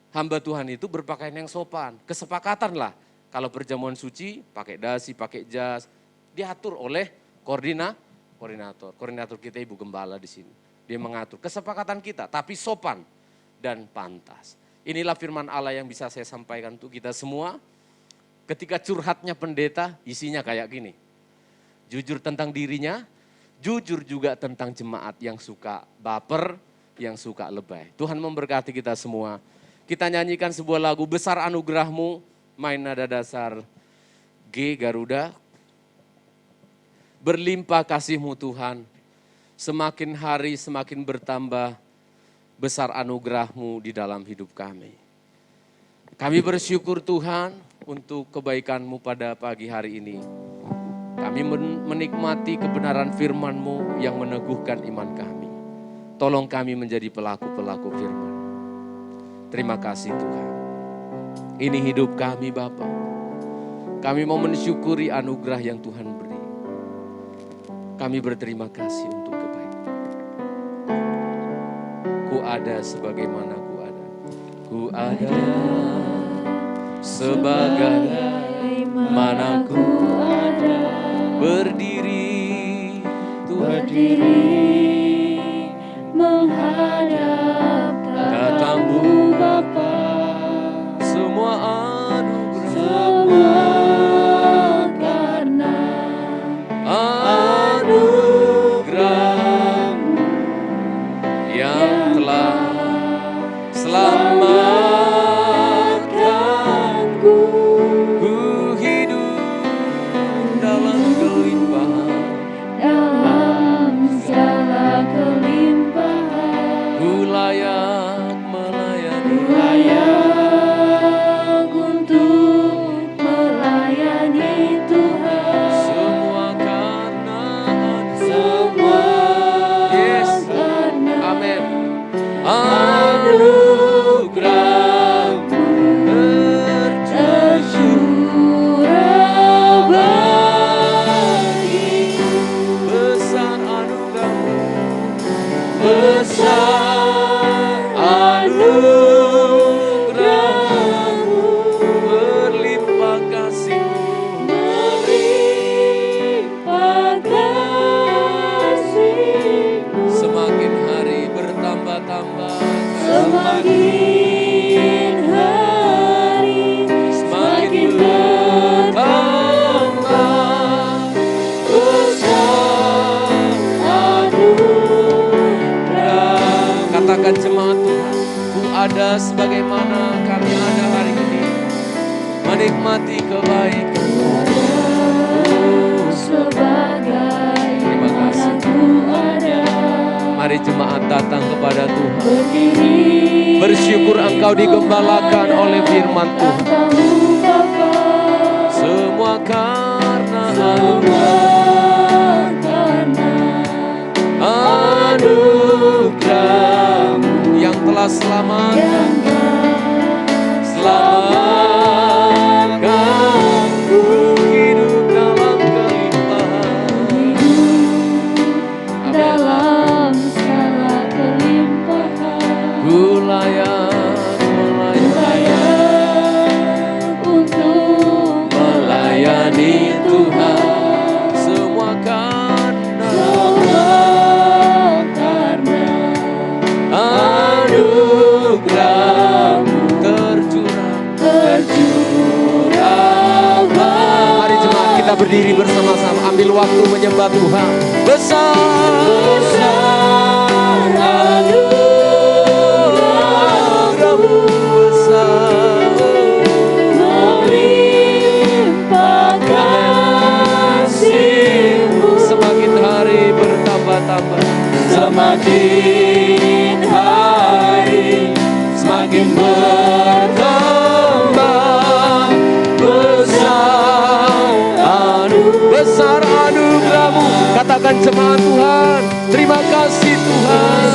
Hamba Tuhan itu berpakaian yang sopan, kesepakatan lah. Kalau perjamuan suci, pakai dasi, pakai jas, diatur oleh koordinator kita Ibu Gembala di sini. Dia mengatur kesepakatan kita, tapi sopan dan pantas. Inilah firman Allah yang bisa saya sampaikan untuk kita semua. Ketika curhatnya pendeta, isinya kayak gini. Jujur tentang dirinya, jujur juga tentang jemaat yang suka baper, yang suka lebay. Tuhan memberkati kita semua. Kita nyanyikan sebuah lagu, Besar Anugerahmu, main nada dasar G Garuda. Berlimpah kasih-Mu Tuhan, semakin hari semakin bertambah besar anugerah-Mu di dalam hidup kami. Kami bersyukur Tuhan untuk kebaikan-Mu pada pagi hari ini. Kami menikmati kebenaran firman-Mu yang meneguhkan iman kami. Tolong kami menjadi pelaku-pelaku firman. Terima kasih Tuhan. Ini hidup kami Bapa. Kami mau mensyukuri anugerah yang Tuhan beri. Kami berterima kasih untuk kebaikan. Ku ada sebagaimana ku ada. Ku ada sebagaimana ku ada. Berdiri Tuhan menghadap kata-Mu Bapa. Semua anugerah, Semua karena anugerah-Mu yang telah selamatkanku. Ku hidup dalam kelimpahan, dalam segala kelimpahan. ku layak melayani. Layak untuk melayani Tuhan. Semua karena Semua Yes. karena Amin. Anugerah-Mu tercurah tercurah sebagaimana kami ada hari ini, menikmati kebaikan. Terima kasih. Mari jemaat datang kepada Tuhan. Bersyukur engkau digembalakan oleh firman Tuhan. Semua karena anugerah-Mu yang telah selamatkan hidup dalam kelimpahan. Dalam segala kelimpahan, Ku layak untuk melayani Tuhan. Semua karena anugerah-Mu tercurah. Mari jemaat kita berdiri bersama-sama, ambil waktu menyembah Tuhan. Besar anugerah-Mu, besar melimpah kasih-Mu, semakin hari bertambah-tambah, semakin hari semakin bertambah. Besar anugerah-Mu. Katakan jemaat Tuhan, terima kasih Tuhan.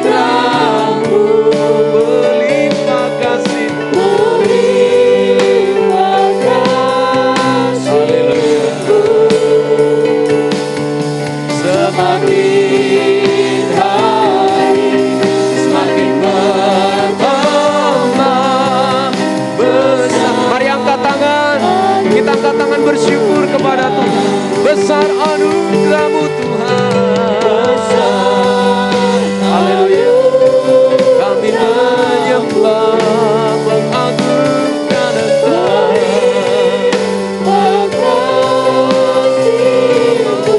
Anugerah-Mu melimpah kasih-Mu. Haleluya. Semakin hari semakin bertambah besar. Mari angkat tangan, kita angkat tangan bersyukur kepada Tuhan. Besar anugerah-Mu Tuhan. Haleluya. Kami menyembah, mengagungkan Engkau.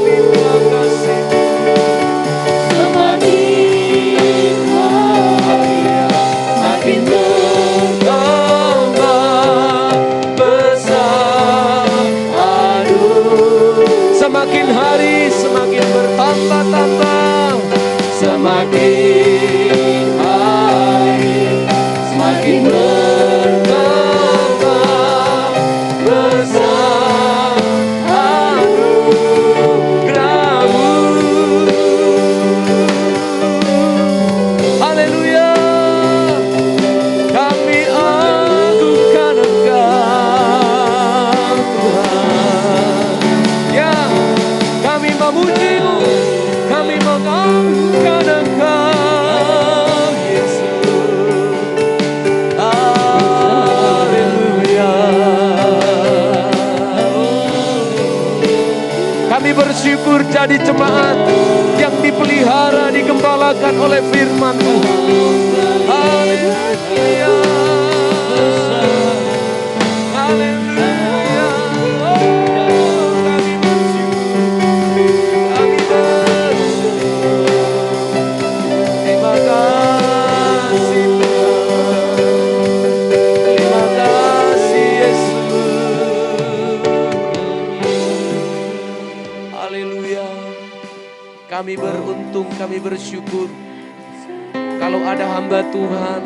Terima kasih. Makin bertambah besar. Semakin hari semakin bertambah-tambah. Semakin hari semakin bertambah besar anugerah-Mu. Haleluya. Kami agungkan Engkau Tuhan. Ya, kami memuji-Mu, kami mengagungkan Engkau Yesus. Haleluya. Kami bersyukur jadi jemaat yang dipelihara, digembalakan oleh firman Tuhan. Haleluya. Haleluya. Oh, kami bersyukur. Kami bersyukur. Terima kasih Tuhan. Terima kasih Yesus. Haleluya. Kami beruntung, kami bersyukur kalau ada hamba Tuhan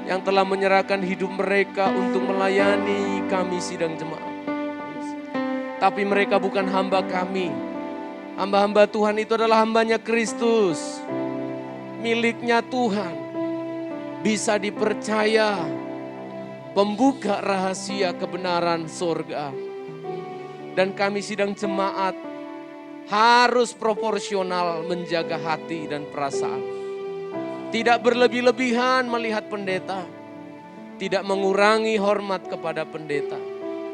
yang telah menyerahkan hidup mereka untuk melayani kami sidang jemaat. Tapi mereka bukan hamba kami. Hamba-hamba Tuhan itu adalah hambanya Kristus, miliknya Tuhan, bisa dipercaya, pembuka rahasia kebenaran sorga. Dan kami sidang jemaat harus proporsional menjaga hati dan perasaan. Tidak berlebih-lebihan melihat pendeta. Tidak mengurangi hormat kepada pendeta.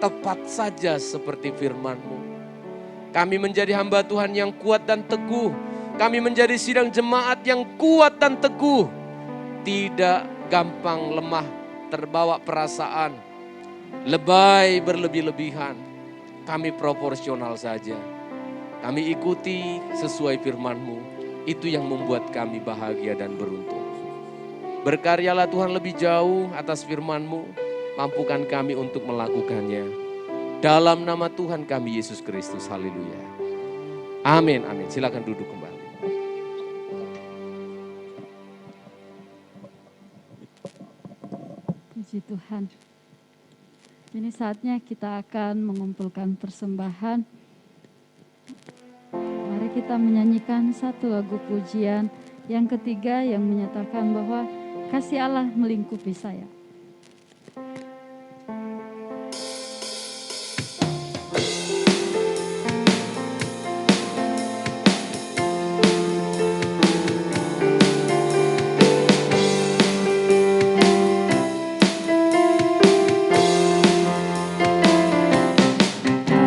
Tepat saja seperti firman-Mu. Kami menjadi hamba Tuhan yang kuat dan teguh. Kami menjadi sidang jemaat yang kuat dan teguh. Tidak gampang lemah, terbawa perasaan. Lebay berlebih-lebihan. Kami proporsional saja. Kami ikuti sesuai firman-Mu. Itu yang membuat kami bahagia dan beruntung. Berkaryalah Tuhan lebih jauh atas firman-Mu, mampukan kami untuk melakukannya. Dalam nama Tuhan kami Yesus Kristus, haleluya. Amin, amin. Silakan duduk kembali. Puji Tuhan. Ini saatnya kita akan mengumpulkan persembahan. Mari kita menyanyikan satu lagu pujian yang ketiga yang menyatakan bahwa kasih Allah melingkupi saya.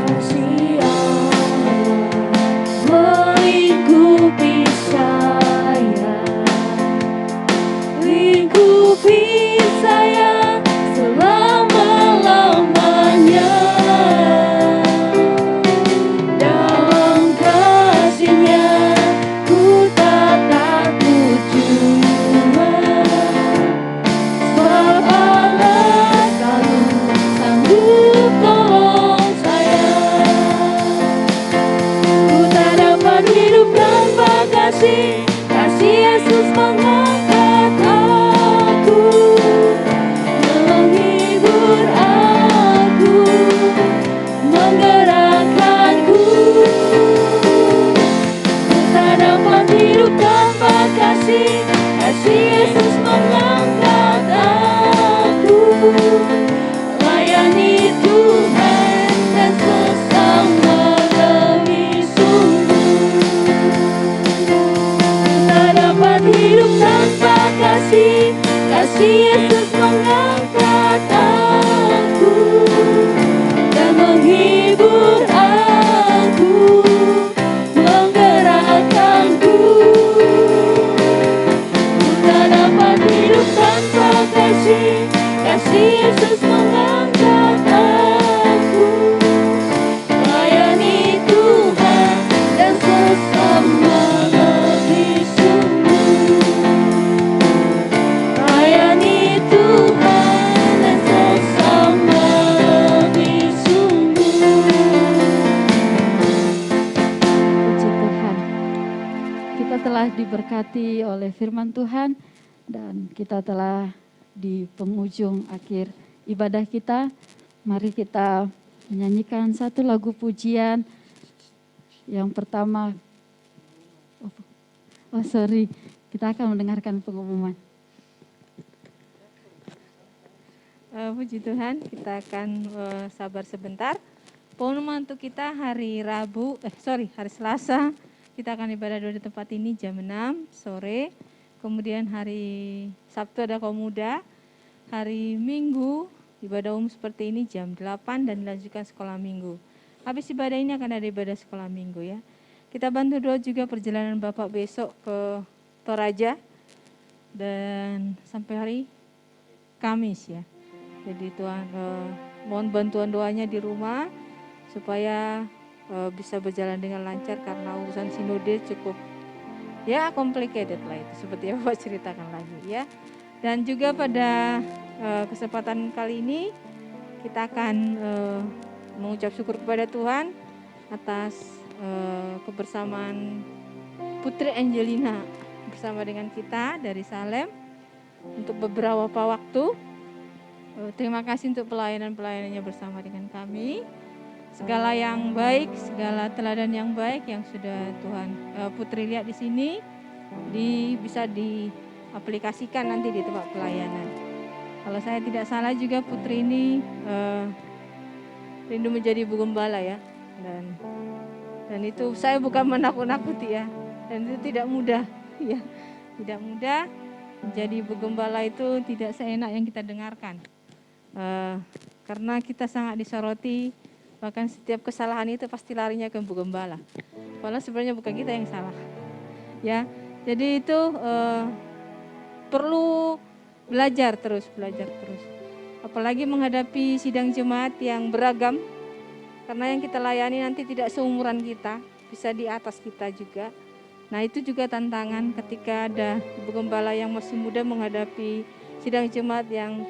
Kasih Allah melingkupi saya, lingkupi saya selama-lamanya. Dalam kasih-Nya ku tak takut jua, sebab Allah selalu sanggup tolong saya. Ku tak dapat hidup tanpa kasih, kasih Yesus mengangkat aku, menghibur aku, menggerakkanku. Ku tak dapat hidup tanpa kasih, kasih Yesus mengangkat aku, layani Tuhan dan sesama lebih sungguh. Tak dapat hidup tanpa kasih, kasih Yesus mengangkat aku dan menghibur aku, menggerakkanku. Tak dapat hidup tanpa kasih, kasih Yesus mengangkat aku, layani Tuhan dan sesama lebih sungguh. Layani Tuhan dan sesama lebih sungguh. Puji Tuhan. Kita telah diberkati oleh firman Tuhan dan kita telah di penghujung akhir ibadah kita. Mari kita menyanyikan satu lagu pujian. Yang pertama, kita akan mendengarkan pengumuman. Puji Tuhan, kita akan sabar sebentar. Pengumuman untuk kita hari hari Selasa, kita akan ibadah doa di tempat ini jam 6 sore. Kemudian hari Sabtu ada komuda. Hari Minggu ibadah umum seperti ini jam 8 dan dilanjutkan sekolah minggu. Habis ibadah ini akan ada ibadah sekolah minggu ya. Kita bantu doa juga perjalanan Bapak besok ke Toraja dan sampai hari Kamis ya. Jadi Tuhan mohon bantuan doanya di rumah supaya bisa berjalan dengan lancar karena urusan sinode cukup ya complicated lah itu seperti yang Bapak ceritakan lagi ya. Dan juga pada kesempatan kali ini kita akan mengucap syukur kepada Tuhan atas kebersamaan Putri Angelina bersama dengan kita dari Salem untuk beberapa waktu. Terima kasih untuk pelayanan-pelayanannya bersama dengan kami. Segala yang baik, segala teladan yang baik yang sudah Tuhan Putri lihat di sini bisa diaplikasikan nanti di tempat pelayanan. Kalau saya tidak salah juga Putri ini rindu menjadi ibu gembala ya. Dan itu saya bukan menakut-nakuti ya. Dan itu tidak mudah ya. Tidak mudah menjadi ibu gembala itu tidak seenak yang kita dengarkan. Karena kita sangat disoroti, bahkan setiap kesalahan itu pasti larinya ke ibu gembala. Padahal sebenarnya bukan kita yang salah. Ya. Jadi itu perlu belajar terus. Apalagi menghadapi sidang jemaat yang beragam, karena yang kita layani nanti tidak seumuran kita, bisa di atas kita juga. Nah itu juga tantangan ketika ada ibu gembala yang masih muda menghadapi sidang jemaat yang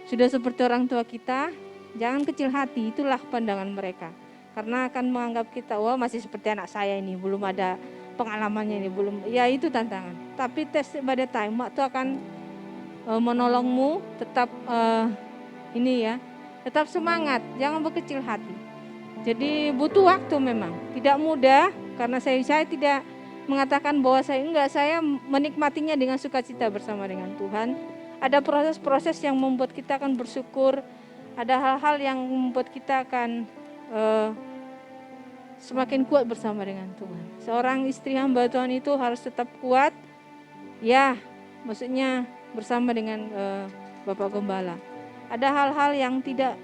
sudah seperti orang tua kita. Jangan kecil hati, itulah pandangan mereka. Karena akan menganggap kita, wah masih seperti anak saya ini, belum ada pengalamannya ini, belum. Ya itu tantangan. Tapi tes pada time, waktu akan menolongmu, tetap tetap semangat, jangan berkecil hati. Jadi butuh waktu memang, tidak mudah karena saya tidak mengatakan bahwa saya menikmatinya dengan sukacita bersama dengan Tuhan. Ada proses-proses yang membuat kita akan bersyukur, ada hal-hal yang membuat kita akan semakin kuat bersama dengan Tuhan. Seorang istri hamba Tuhan itu harus tetap kuat, ya maksudnya bersama dengan Bapak Gembala. Ada hal-hal yang tidak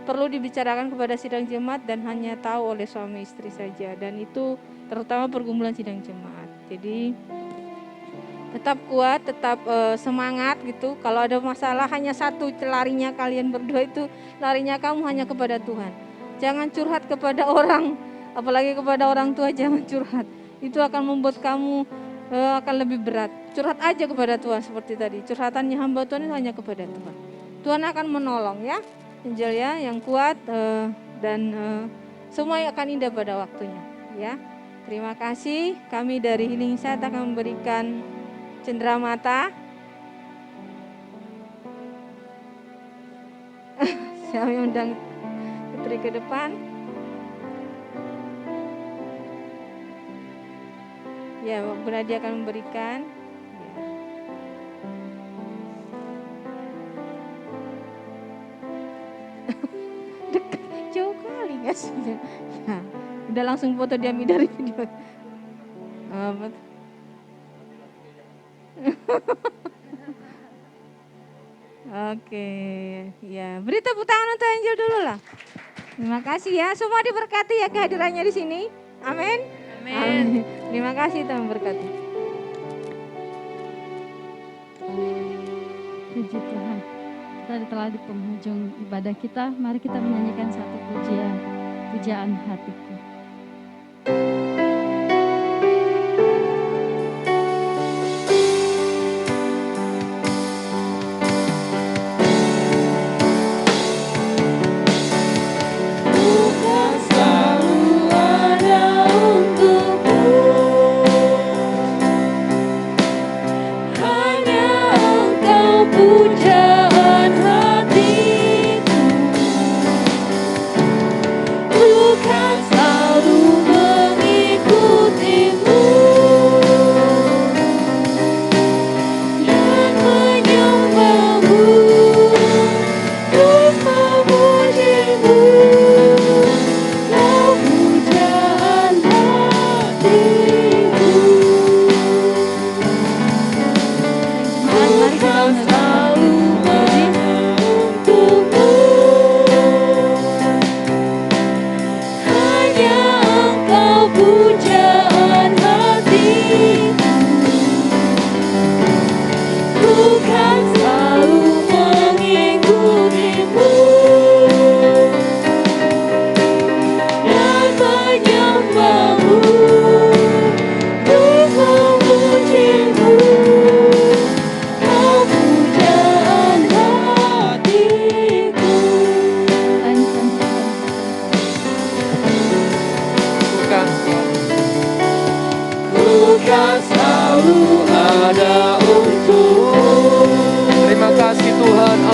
perlu dibicarakan kepada sidang jemaat dan hanya tahu oleh suami istri saja, dan itu terutama pergumulan sidang jemaat. Jadi tetap kuat, tetap semangat gitu. Kalau ada masalah hanya satu, larinya kalian berdua itu, larinya kamu hanya kepada Tuhan. Jangan curhat kepada orang, apalagi kepada orang tua, jangan curhat. Itu akan membuat kamu akan lebih berat. Curhat aja kepada Tuhan seperti tadi. Curhatannya hamba Tuhan itu hanya kepada Tuhan. Tuhan akan menolong ya, Angel ya, yang kuat dan semua akan indah pada waktunya ya. Terima kasih. Kami dari Healing Insight akan memberikan cenderamata. Saya undang Putri ke depan. Ya, Bu Nadia akan memberikan. Dekat, jauh kali ya. Ya, udah langsung foto dia dari video. Oke, ya beri tepuk tangan untuk Angel dulu lah. Terima kasih ya, semua diberkati ya kehadirannya di sini. Amin. Amin. Terima kasih Tuhan berkati. Puji Tuhan. Kita telah di penghujung ibadah kita. Mari kita menyanyikan satu pujian hatiku.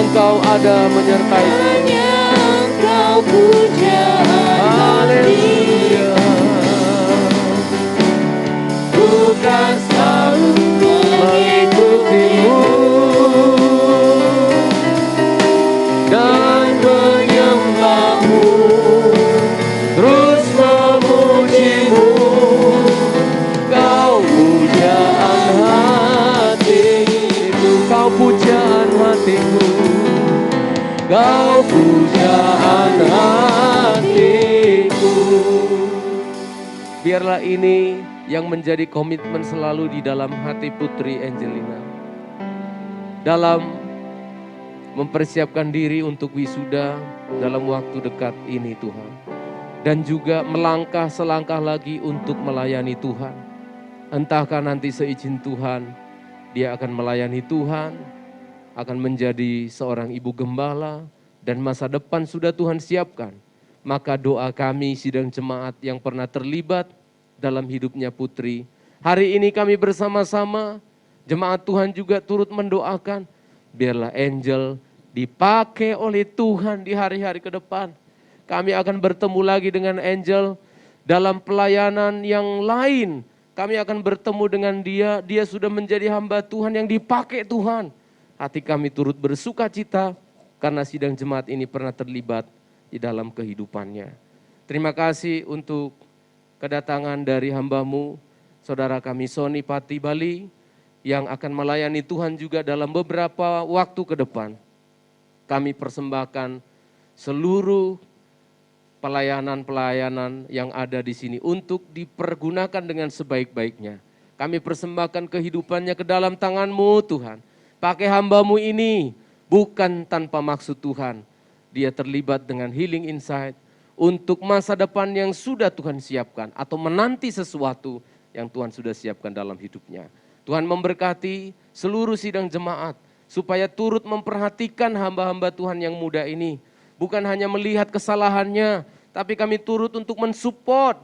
Engkau ada menyertai. Hanya Engkau pujaan hatiku. Bukan selalu mengikutimu dan menyembahmu, terus memujimu. Kau pujaan hatiku, Kau pujaan hatiku, Kau pujaan hatiku. biarlah ini yang menjadi komitmen selalu di dalam hati Putri Angelina. Dalam mempersiapkan diri untuk wisuda dalam waktu dekat ini Tuhan. Dan juga melangkah selangkah lagi untuk melayani Tuhan. Entahkah nanti seizin Tuhan, dia akan melayani Tuhan, akan menjadi seorang ibu gembala, dan masa depan sudah Tuhan siapkan. Maka doa kami sidang jemaat yang pernah terlibat dalam hidupnya Putri, hari ini kami bersama-sama, jemaat Tuhan juga turut mendoakan, biarlah Angel dipakai oleh Tuhan di hari-hari ke depan. Kami akan bertemu lagi dengan Angel dalam pelayanan yang lain. Kami akan bertemu dengan dia sudah menjadi hamba Tuhan yang dipakai Tuhan. Hati kami turut bersuka cita karena sidang jemaat ini pernah terlibat di dalam kehidupannya. Terima kasih untuk kedatangan dari hamba-Mu, saudara kami Sony Pati Bali, yang akan melayani Tuhan juga dalam beberapa waktu ke depan. Kami persembahkan seluruh pelayanan-pelayanan yang ada di sini untuk dipergunakan dengan sebaik-baiknya. Kami persembahkan kehidupannya ke dalam tangan-Mu Tuhan. Pakai hamba-Mu ini bukan tanpa maksud Tuhan. Dia terlibat dengan Healing Insight untuk masa depan yang sudah Tuhan siapkan atau menanti sesuatu yang Tuhan sudah siapkan dalam hidupnya. Tuhan memberkati seluruh sidang jemaat supaya turut memperhatikan hamba-hamba Tuhan yang muda ini. Bukan hanya melihat kesalahannya, tapi kami turut untuk mensupport,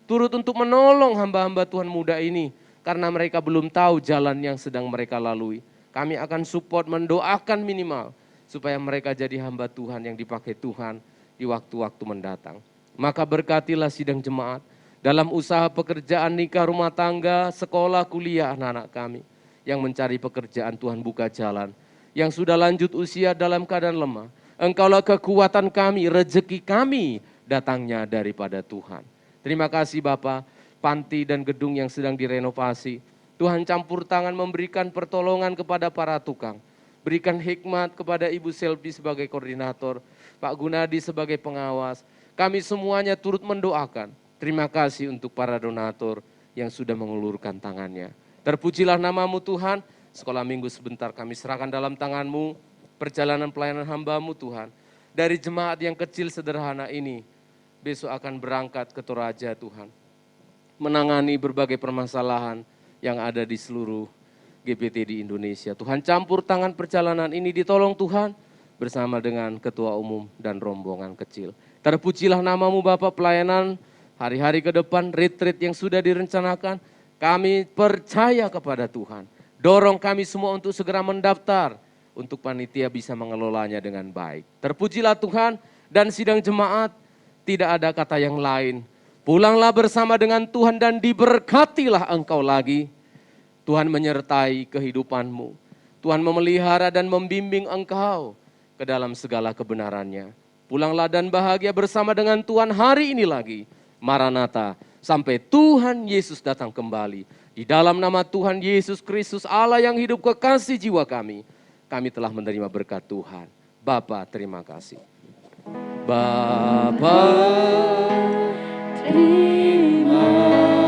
turut untuk menolong hamba-hamba Tuhan muda ini. Karena mereka belum tahu jalan yang sedang mereka lalui. Kami akan support, mendoakan minimal, supaya mereka jadi hamba Tuhan yang dipakai Tuhan di waktu-waktu mendatang. Maka berkatilah sidang jemaat dalam usaha pekerjaan, nikah, rumah tangga, sekolah, kuliah anak-anak kami. Yang mencari pekerjaan Tuhan buka jalan. Yang sudah lanjut usia dalam keadaan lemah. Engkaulah kekuatan kami, rezeki kami datangnya daripada Tuhan. Terima kasih Bapak, panti dan gedung yang sedang direnovasi. Tuhan campur tangan memberikan pertolongan kepada para tukang. Berikan hikmat kepada Ibu Selvi sebagai koordinator, Pak Gunadi sebagai pengawas. Kami semuanya turut mendoakan. Terima kasih untuk para donatur yang sudah mengulurkan tangannya. Terpujilah nama-Mu Tuhan, sekolah minggu sebentar kami serahkan dalam tangan-Mu, perjalanan pelayanan hamba-Mu Tuhan. Dari jemaat yang kecil sederhana ini, besok akan berangkat ke Toraja Tuhan. Menangani berbagai permasalahan yang ada di seluruh GPT di Indonesia. Tuhan campur tangan perjalanan ini, ditolong Tuhan bersama dengan ketua umum dan rombongan kecil. Terpujilah nama-Mu Bapak, pelayanan hari-hari ke depan, retreat yang sudah direncanakan, kami percaya kepada Tuhan. Dorong kami semua untuk segera mendaftar, untuk panitia bisa mengelolanya dengan baik. Terpujilah Tuhan, dan sidang jemaat tidak ada kata yang lain. Pulanglah bersama dengan Tuhan dan diberkatilah engkau lagi. Tuhan menyertai kehidupan-Mu. Tuhan memelihara dan membimbing engkau ke dalam segala kebenarannya. Pulanglah dan bahagia bersama dengan Tuhan hari ini lagi. Maranatha, sampai Tuhan Yesus datang kembali. Di dalam nama Tuhan Yesus Kristus, Allah yang hidup, kekasih jiwa kami telah menerima berkat Tuhan. Bapa, terima kasih. Bapa, Terima kasih.